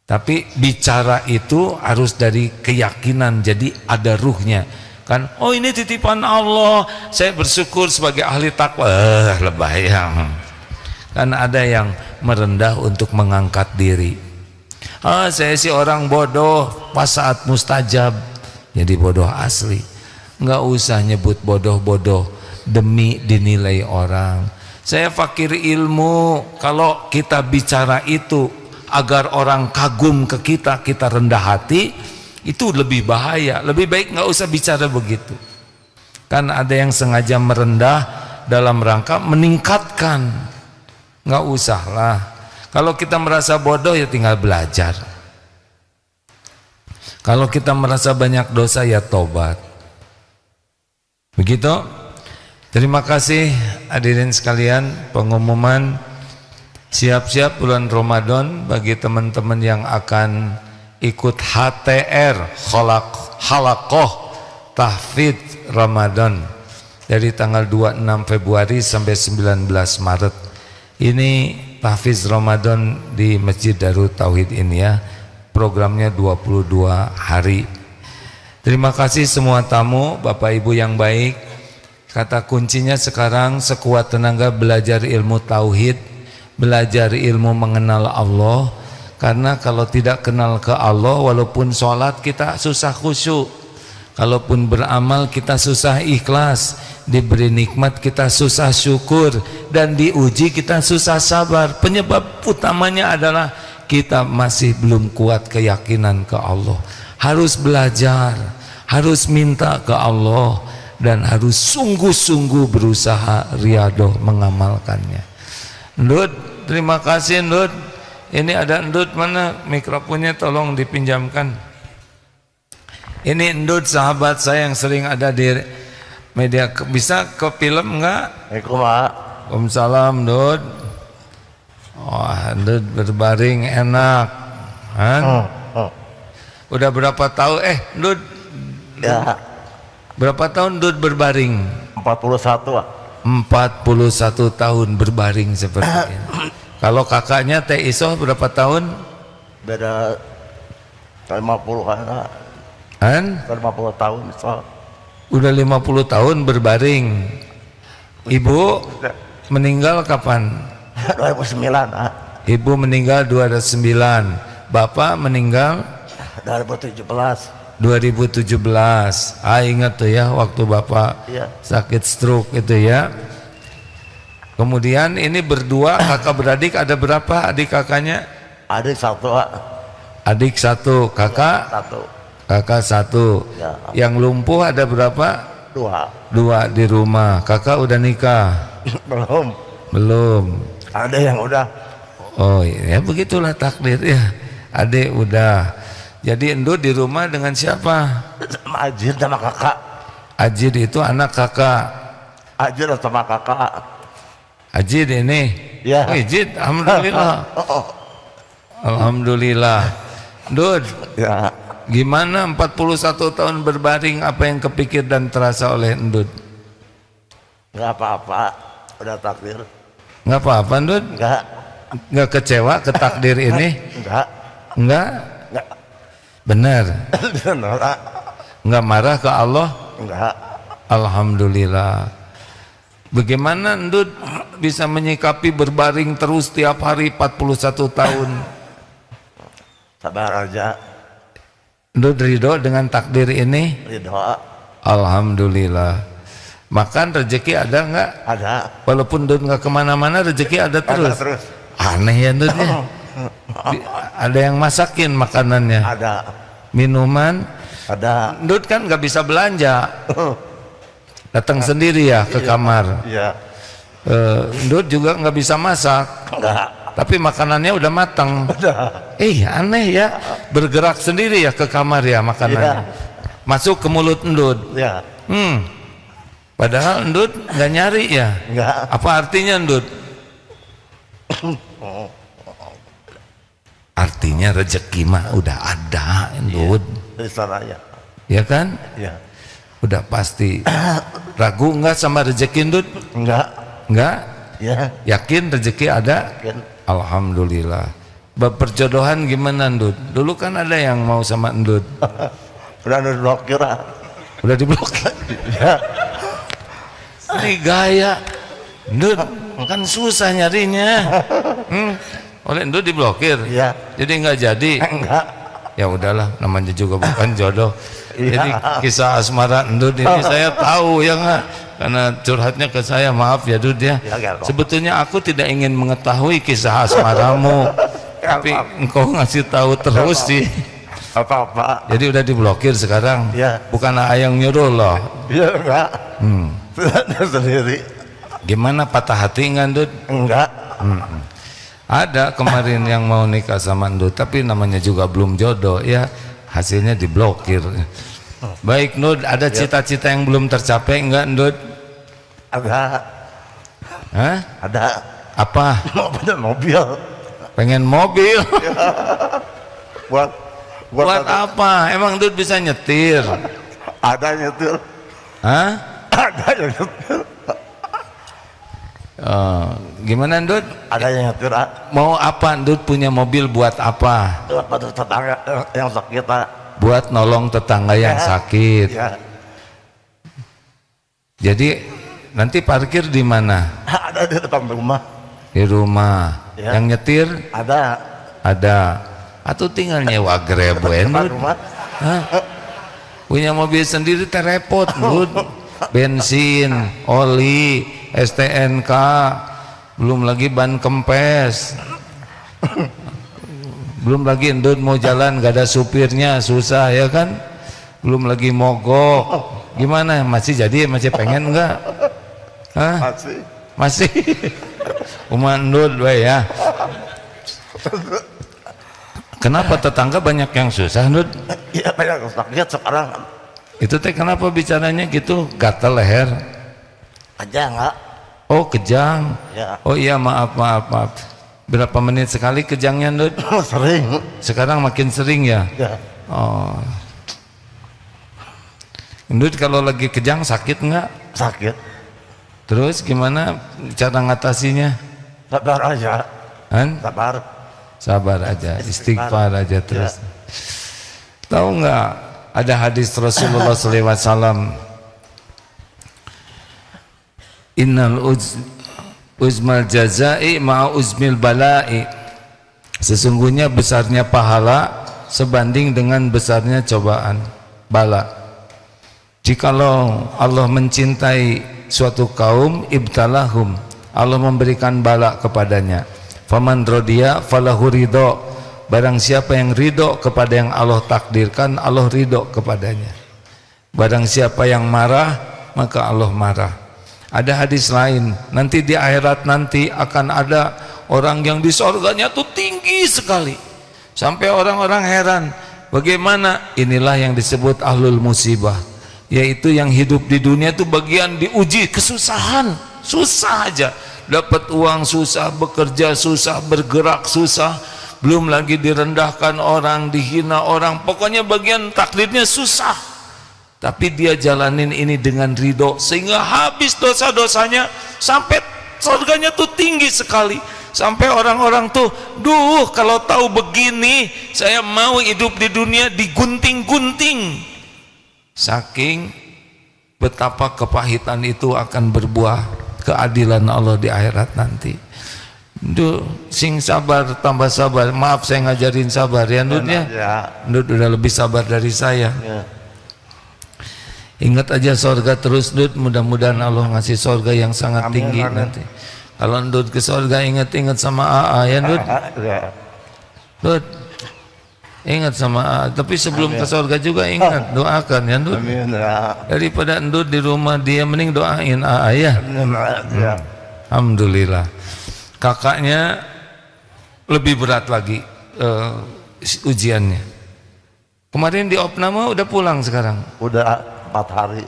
Tapi bicara itu harus dari keyakinan, jadi ada ruhnya. Kan, oh ini titipan Allah, saya bersyukur sebagai ahli takwa. Lebay yang. Kan ada yang merendah untuk mengangkat diri. Saya sih orang bodoh pas saat mustajab. Jadi bodoh asli. Enggak usah nyebut bodoh-bodoh demi dinilai orang. Saya fakir ilmu. Kalau kita bicara itu agar orang kagum ke kita, kita rendah hati, itu lebih bahaya. Lebih baik nggak usah bicara begitu. Kan ada yang sengaja merendah dalam rangka meningkatkan. Nggak usah lah. Kalau kita merasa bodoh ya tinggal belajar. Kalau kita merasa banyak dosa ya tobat. Begitu. Terima kasih hadirin sekalian, pengumuman siap-siap bulan Ramadan bagi teman-teman yang akan ikut HTR Halaqoh Tahfidz Ramadan dari tanggal 26 Februari sampai 19 Maret. Ini tahfidz Ramadan di Masjid Darut Tauhid ini ya. Programnya 22 hari. Terima kasih semua tamu, Bapak Ibu yang baik. Kata kuncinya sekarang sekuat tenaga belajar ilmu tauhid, belajar ilmu mengenal Allah. Karena kalau tidak kenal ke Allah, walaupun sholat kita susah khusyuk, kalaupun beramal kita susah ikhlas, diberi nikmat kita susah syukur, dan diuji kita susah sabar. Penyebab utamanya adalah kita masih belum kuat keyakinan ke Allah. Harus belajar, harus minta ke Allah, dan harus sungguh-sungguh berusaha riadoh mengamalkannya. Ndut, terima kasih Ndut. Ini ada Ndut, mana mikrofonnya tolong dipinjamkan. Ini Ndut sahabat saya yang sering ada di media. Bisa ke film enggak? Waalaikumsalam Ndut. Wah, Ndut berbaring enak. Udah berapa tahun? Ndut. Ya. Berapa tahun Ndut berbaring? 41. 41 tahun berbaring seperti ini. Kalau kakaknya Teh Isoh berapa tahun? Beda 50-an. 50 tahun Isoh. Udah 50 tahun berbaring. Ibu meninggal kapan? 2009. Ibu meninggal 2009. Bapak meninggal 2017. 2017. Ingat tuh ya waktu Bapak sakit stroke itu ya. Kemudian ini berdua kakak beradik, ada berapa adik kakaknya? Adik 1. Adik 1, kakak 1. Kakak 1. Ya. Yang lumpuh ada berapa? 2. 2 di rumah. Kakak udah nikah? Belum. Ada yang udah. Oh ya begitulah takdir ya. Adik udah. Jadi Ndut di rumah dengan siapa? Sama Ajid sama kakak. Ajid itu anak kakak. Ajid sama kakak. Ajid ini? Ya. Ajid, alhamdulillah. Alhamdulillah. Ndut, ya. Gimana 41 tahun berbaring, apa yang kepikir dan terasa oleh Ndut? Enggak apa-apa, udah takdir. Enggak apa-apa Ndut? Enggak kecewa ke takdir ini? Enggak. Enggak? Benar. Enggak marah ke Allah? Enggak. Alhamdulillah. Bagaimana Ndut bisa menyikapi berbaring terus tiap hari 41 tahun? Sabar aja. Ndut ridho dengan takdir ini? Ridho. Alhamdulillah. Makan rezeki ada enggak? Ada. Walaupun Ndut enggak kemana-mana rezeki ada terus. Ada terus. Aneh ya Ndut ya. Ada yang masakin makanannya? Ada. Minuman? Ada. Ndut kan nggak bisa belanja, datang sendiri ya ke kamar. Iya. Ndut juga nggak bisa masak. Enggak. Tapi makanannya udah matang. Aneh ya, bergerak sendiri ya ke kamar ya makanannya. Masuk ke mulut Ndut. Iya. Padahal Ndut nggak nyari ya. Enggak. Apa artinya Ndut? Artinya rezeki mah udah ada Ndut. Di sananya. Ya kan? Iya. Udah pasti. Ragu enggak sama rezeki Ndut? Enggak. Enggak? Ya. Yakin rezeki ada? Yakin. Alhamdulillah. Perjodohan gimana Ndut? Dulu kan ada yang mau sama Ndut. Udah diblokir. Udah diblokir. Ya. Ini gaya Ndut kan susah nyarinya. Oleh Ndut diblokir. Iya. Jadi enggak jadi. Enggak. Ya udahlah, namanya juga bukan jodoh. Iya. Jadi kisah asmara Ndut ini saya tahu ya enggak, karena curhatnya ke saya, maaf ya Dud ya. Sebetulnya aku tidak ingin mengetahui kisah asmaramu, tapi engkau ngasih tahu terus sih. Apa-apa. Jadi udah diblokir sekarang. Ya. Bukan yang nyuruh loh. Iya enggak. Sendiri. Gimana, patah hati enggak Dud? Enggak. Ada kemarin yang mau nikah sama Ndut, tapi namanya juga belum jodoh ya, hasilnya diblokir. Baik Ndut, ada cita-cita yang belum tercapai enggak Ndut? Ada. Hah? Ada. Apa? Mau punya mobil. Pengen mobil? Buat apa? Emang Ndut bisa nyetir? Ada nyetir. Hah? Ada yang nyetir. Gimana Ndut? Ada yang nyetir. Mau apa Ndut punya mobil buat apa? Pada tetangga yang sakit. Buat nolong tetangga yang sakit. Ya. Jadi nanti parkir di mana? Ada di depan rumah. Di rumah. Ya. Yang nyetir? Ada. Ada. Atau tinggal nyewa Grab Depan Ndut? rumah. Hah? Punya mobil sendiri terrepot Ndut. Bensin, oli, STNK, belum lagi ban kempes. Belum lagi Ndut mau jalan gak ada supirnya, susah ya kan? Belum lagi mogok. Gimana? Masih jadi? Masih pengen enggak? Hah? Masih? Umat Ndut we ya. Kenapa tetangga banyak yang susah Ndut? Iya banyak yang sakit sekarang. Itu teh kenapa bicaranya gitu? Gatal leher? Aja enggak? Oh kejang. Ya. Oh iya maaf. Berapa menit sekali kejangnya Ndut? Sering. Sekarang makin sering ya? Ya. Oh. Ndut kalau lagi kejang sakit nggak? Sakit. Terus gimana cara ngatasinya? Sabar aja. Han? Sabar. Sabar aja, istighfar aja terus. Tahu nggak? Ada hadis Rasulullah SAW. Innal uzmal jazai ma'a uzmil balai. Sesungguhnya besarnya pahala sebanding dengan besarnya cobaan, bala. Jikalau Allah mencintai suatu kaum, ibtalahum, Allah memberikan bala kepadanya. Faman rodiya falahu ridho. Barang siapa yang ridho kepada yang Allah takdirkan, Allah ridho kepadanya. Barang siapa yang marah, maka Allah marah. Ada hadis lain, nanti di akhirat nanti akan ada orang yang di sorganya tuh tinggi sekali, sampai orang-orang heran, bagaimana? Inilah yang disebut ahlul musibah, yaitu yang hidup di dunia itu bagian diuji kesusahan, susah aja, dapat uang susah, bekerja susah, bergerak susah, belum lagi direndahkan orang, dihina orang, pokoknya bagian takdirnya susah. Tapi dia jalanin ini dengan ridho sehingga habis dosa-dosanya, sampai surganya tuh tinggi sekali, sampai orang-orang tuh, duh kalau tahu begini saya mau hidup di dunia digunting-gunting. Saking betapa kepahitan itu akan berbuah keadilan Allah di akhirat nanti. Duh, sing sabar tambah sabar. Maaf saya ngajarin sabar ya Ndut ya. Ndut udah lebih sabar dari saya. Ya. Ingat aja sorga terus Ndut, mudah-mudahan Allah ngasih sorga yang sangat tinggi nanti. Kalau Ndut ke sorga ingat-ingat sama AA ya Ndut. Ndut, ingat sama AA. Tapi sebelum ke sorga juga ingat, doakan ya Ndut. Daripada Ndut di rumah dia, mending doain AA ya. Alhamdulillah. Kakaknya lebih berat lagi ujiannya. Kemarin di opname udah pulang sekarang. Udah 4 hari.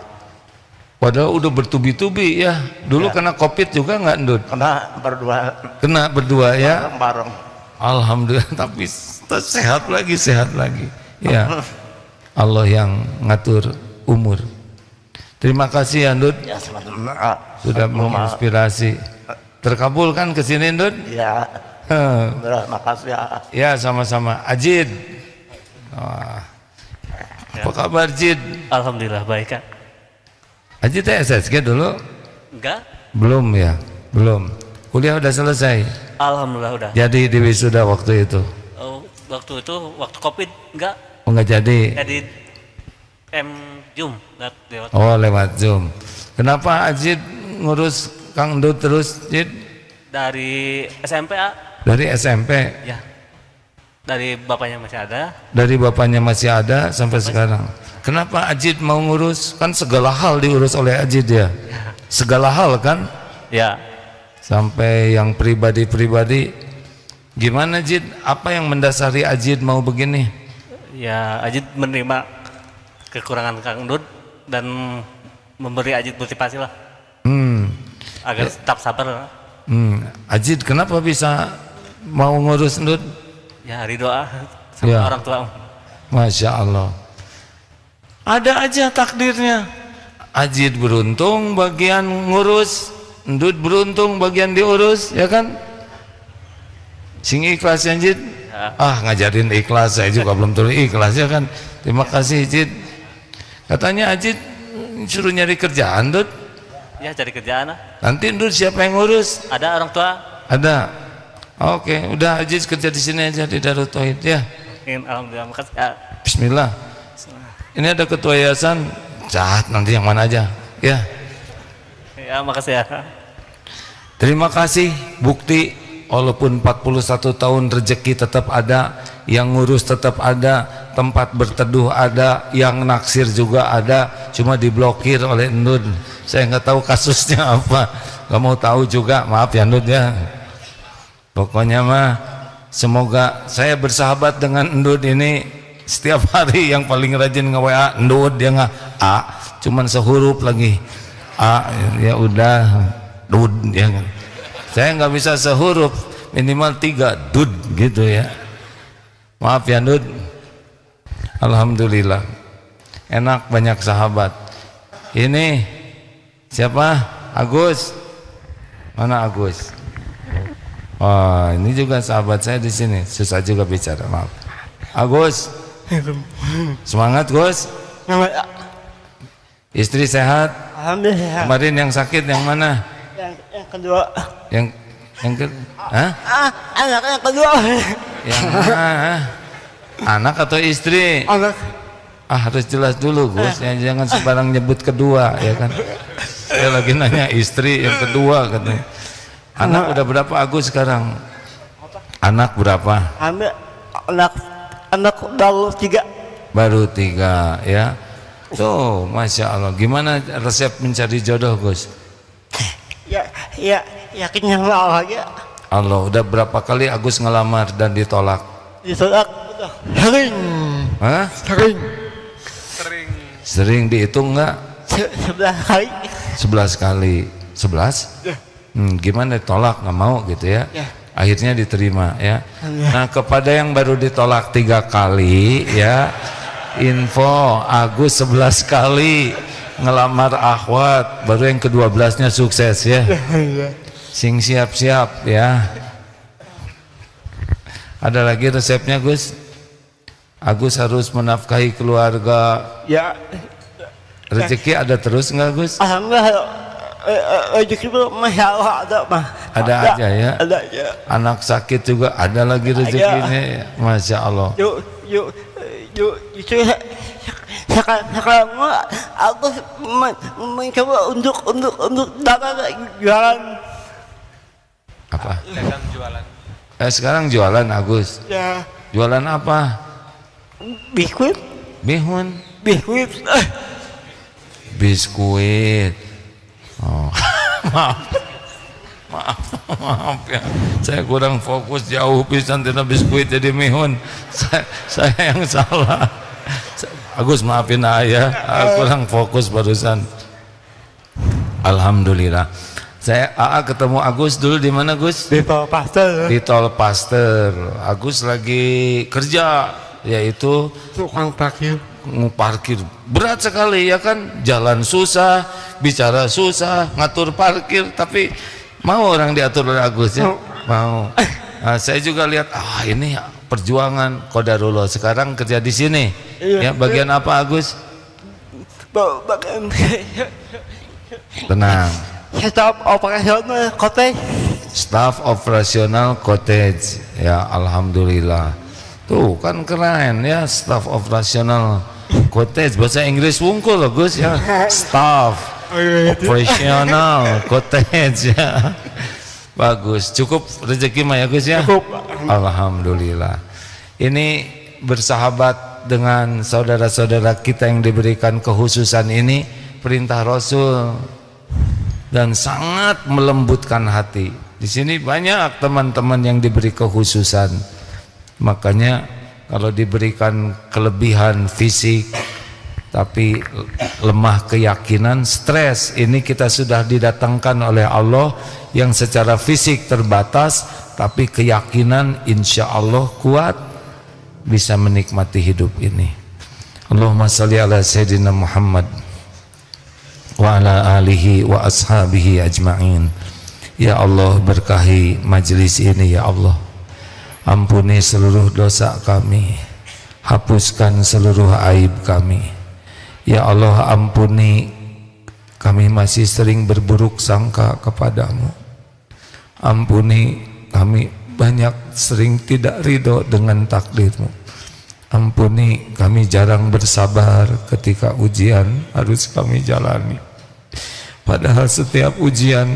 Padahal udah bertubi-tubi ya. Dulu kena COVID juga nggak Ndut? Kena berdua ya. Bareng. Alhamdulillah, tapi sehat lagi. Ya. Allah yang ngatur umur. Terima kasih ya Ndut. Ya, sudah menginspirasi. Terkabul kan kesini Ndut? Ya. Makasih ya. Ya sama-sama. Ajid. Apa kabar Jid? Alhamdulillah baik Kak. Ajid SSG dulu? Enggak. Belum ya? Belum. Kuliah udah selesai? Alhamdulillah udah. Jadi di wisuda waktu itu? Oh, waktu itu waktu COVID enggak? Oh enggak jadi? Jadi Zoom lewat. Oh lewat Zoom. Kenapa Ajid ngurus Kang Ndut terus Jid? Dari SMP A. Dari SMP? Ya. Dari bapaknya masih ada. Dari bapaknya masih ada sampai sekarang. Kenapa Ajid mau ngurus? Kan segala hal diurus oleh Ajid ya. Segala hal kan? Ya. sampai yang pribadi-pribadi. Gimana Jid? Apa yang mendasari Ajid mau begini? Ya Ajid menerima kekurangan Kang Ndud dan memberi Ajid motivasi lah agar tetap sabar. Ajid kenapa bisa mau ngurus Ndud? Ya ridho sama Ya. orang tua. Masya Allah. Ada aja takdirnya. Ajid beruntung bagian ngurus, Ndud beruntung bagian diurus, ya kan? Sing ikhlas ya Jid? Ya. Ngajarin ikhlas, saya juga belum tahu ikhlas ya kan. Terima kasih Jid. Katanya Ajid suruh nyari kerjaan Ndud. Ya cari kerjaan lah. Nanti Ndud siapa yang ngurus? Ada orang tua. Ada. Oke, udah Ajid kerja di sini aja di Darut Tauhid ya. Alhamdulillah, makasih. Ya. Bismillah. Ini ada ketua yayasan, jahat nanti yang mana aja, ya. Ya makasih ya. Terima kasih, bukti walaupun 41 tahun rezeki tetap ada, yang ngurus tetap ada, tempat berteduh ada, yang naksir juga ada, cuma diblokir oleh Ndud. Saya nggak tahu kasusnya apa, nggak mau tahu juga, maaf ya Ndud ya. Pokoknya mah semoga saya bersahabat dengan Ndud ini setiap hari. Yang paling rajin nge-WA Ndud, dia nggak A, cuman sehuruf lagi A, ya udah Dud ya kan. Saya nggak bisa sehuruf, minimal 3 Dud gitu ya. Maaf ya Ndud. Alhamdulillah enak, banyak sahabat. Ini siapa? Agus. Mana Agus? Oh, ini juga sahabat saya di sini. Susah juga bicara, maaf. Agus. Semangat Gus. Istri sehat? Alhamdulillah. Kemarin yang sakit yang mana? Yang kedua. Yang Hah? Anak yang kedua. Yang mana? Anak atau istri? Anak. Harus jelas dulu Gus, jangan sembarang nyebut kedua ya kan. Saya lagi nanya istri yang kedua katanya. Anak udah berapa Agus sekarang? Anak berapa? Anak baru 3. Baru 3 ya. Tuh, Masya Allah. Gimana resep mencari jodoh Gus? Ya, yakin yang Allah ya. Allah, udah berapa kali Agus ngelamar dan ditolak? Ditolak sering. Hah? Sering dihitung nggak? 11 kali. 11 kali. 11? Ya. Gimana ditolak, nggak mau gitu ya? Ya. Akhirnya diterima ya. Nah, kepada yang baru ditolak 3 kali ya, info Agus 11 kali ngelamar akhwat, baru yang ke-12-nya sukses ya. Sing siap-siap ya. Ada lagi resepnya Gus? Agus harus menafkahi keluarga. Ya. Rezeki ada terus nggak Gus? Alhamdulillah. Rezeki Masya Allah ada mah. Ada aja ya. Ada aja. Anak sakit juga ada lagi rezekinya. Masya Allah. Yuk itu sekarang aku mencoba untuk dapat jualan. Apa? Jualan. Sekarang jualan Agus. Ya. Jualan apa? Biskuit. Bihun. Biskuit. Biskuit. Oh. Maaf ya, saya kurang fokus, jauh pisan tina biskuit jadi mihun. Saya yang salah. Agus maafin ayah, kurang fokus barusan. Alhamdulillah. Saya ketemu Agus dulu di mana Gus? Di Tol Pasteur. Di Tol Pasteur. Agus lagi kerja, yaitu Tukang parkir. Parkir berat sekali ya kan, jalan susah, bicara susah, ngatur parkir, tapi mau orang diatur oleh Agus ya, mau. Nah, saya juga lihat ini perjuangan Qadarullah. Sekarang kerja di sini ya, bagian apa Agus? Bagian Tenang. staf operasional cottage. Staff operasional cottage ya, alhamdulillah. Tuh kan keren ya, staff operasional cottage, bahasa Inggris wungkul loh Gus ya. Staff operasional cottage ya. Bagus, cukup rezeki mah ya Gus ya. Cukup. Alhamdulillah. Ini bersahabat dengan saudara-saudara kita yang diberikan kekhususan ini, perintah Rasul. dan sangat melembutkan hati. Di sini banyak teman-teman yang diberi kekhususan. Makanya kalau diberikan kelebihan fisik tapi lemah keyakinan, stres, ini kita sudah didatangkan oleh Allah yang secara fisik terbatas tapi keyakinan insya Allah kuat, bisa menikmati hidup ini. Allahumma salli ala Sayyidina Muhammad wa ala alihi wa ashabihi ajma'in. Ya Allah, berkahi majlis ini ya Allah. Ampuni seluruh dosa kami, hapuskan seluruh aib kami. Ya Allah, ampuni kami masih sering berburuk sangka kepadamu. Ampuni kami banyak sering tidak ridho dengan takdirmu. Ampuni kami jarang bersabar ketika ujian harus kami jalani. Padahal setiap ujian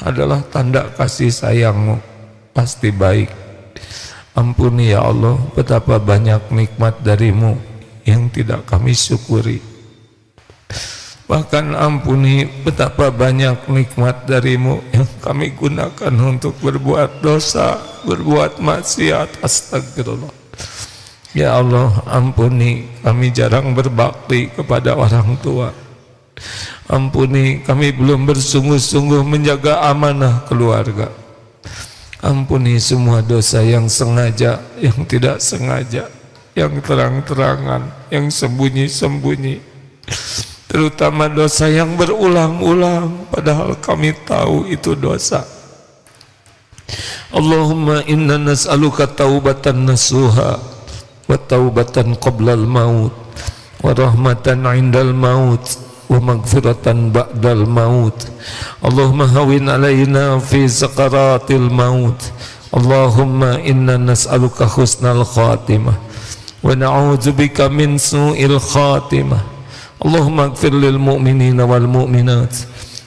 adalah tanda kasih sayangmu, pasti baik. Ampuni ya Allah, betapa banyak nikmat darimu yang tidak kami syukuri. Bahkan ampuni betapa banyak nikmat darimu yang kami gunakan untuk berbuat dosa, berbuat maksiat. Astagfirullah. Ya Allah, ampuni kami jarang berbakti kepada orang tua. Ampuni kami belum bersungguh-sungguh menjaga amanah keluarga. Ampuni semua dosa yang sengaja, yang tidak sengaja, yang terang-terangan, yang sembunyi-sembunyi, terutama dosa yang berulang-ulang padahal kami tahu itu dosa. Allahumma inna nas'aluka taubatan nasuha wa taubatan qablal maut wa rahmatan indal maut wa maghfiratan ba'dal maut. Allahumma hawin alaina fi sakaratil maut. Allahumma inna nas'aluka husnal khatimah wa na'udzubika min su'il khatimah. Allahumma ighfir lil mu'minina wal mu'minat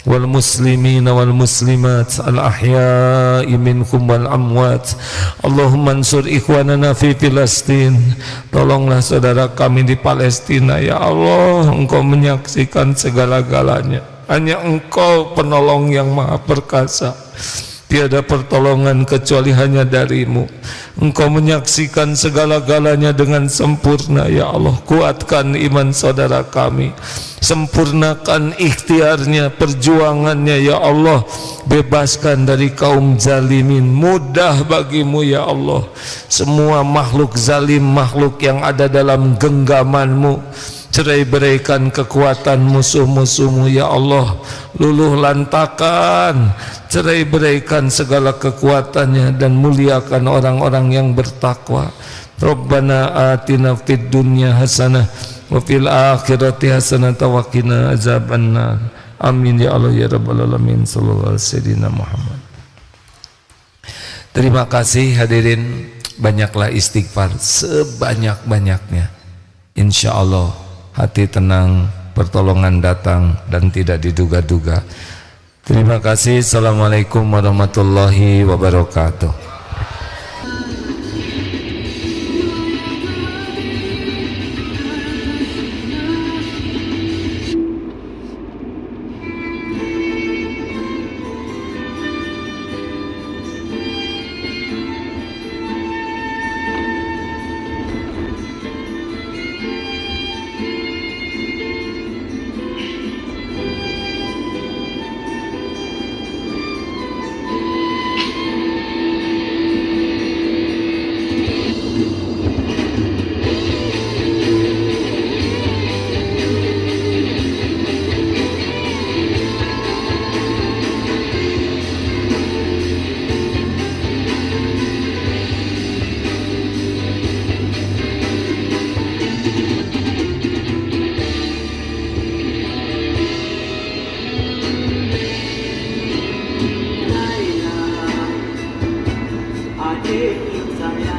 wal muslimina wal muslimat al ahya'i minhum wal amwat. Allahumma ansur ikhwanana fi Filastin. Tolonglah saudara kami di Palestina ya Allah. Engkau menyaksikan segala-galanya, hanya Engkau penolong yang maha perkasa. Tiada pertolongan kecuali hanya darimu. Engkau menyaksikan segala-galanya dengan sempurna ya Allah. Kuatkan iman saudara kami, sempurnakan ikhtiarnya, perjuangannya ya Allah. Bebaskan dari kaum zalimin. Mudah bagimu ya Allah. Semua makhluk zalim, makhluk yang ada dalam genggamanmu, cerai-beraikan kekuatan musuh-musuhmu ya Allah. Luluh lantakan, cerai-beraikan segala kekuatannya, dan muliakan orang-orang yang bertakwa. Rabbana atina fid dunya hasanah wa fil akhirati hasanah wa qina azabannar. Amin ya Allah ya rabbal alamin. Sallallahu alaihi wasallam Muhammad. Terima kasih hadirin, banyaklah istighfar sebanyak-banyaknya. Insya Allah hati tenang, pertolongan datang dan tidak diduga-duga. Terima kasih. Assalamualaikum warahmatullahi wabarakatuh. Adik saya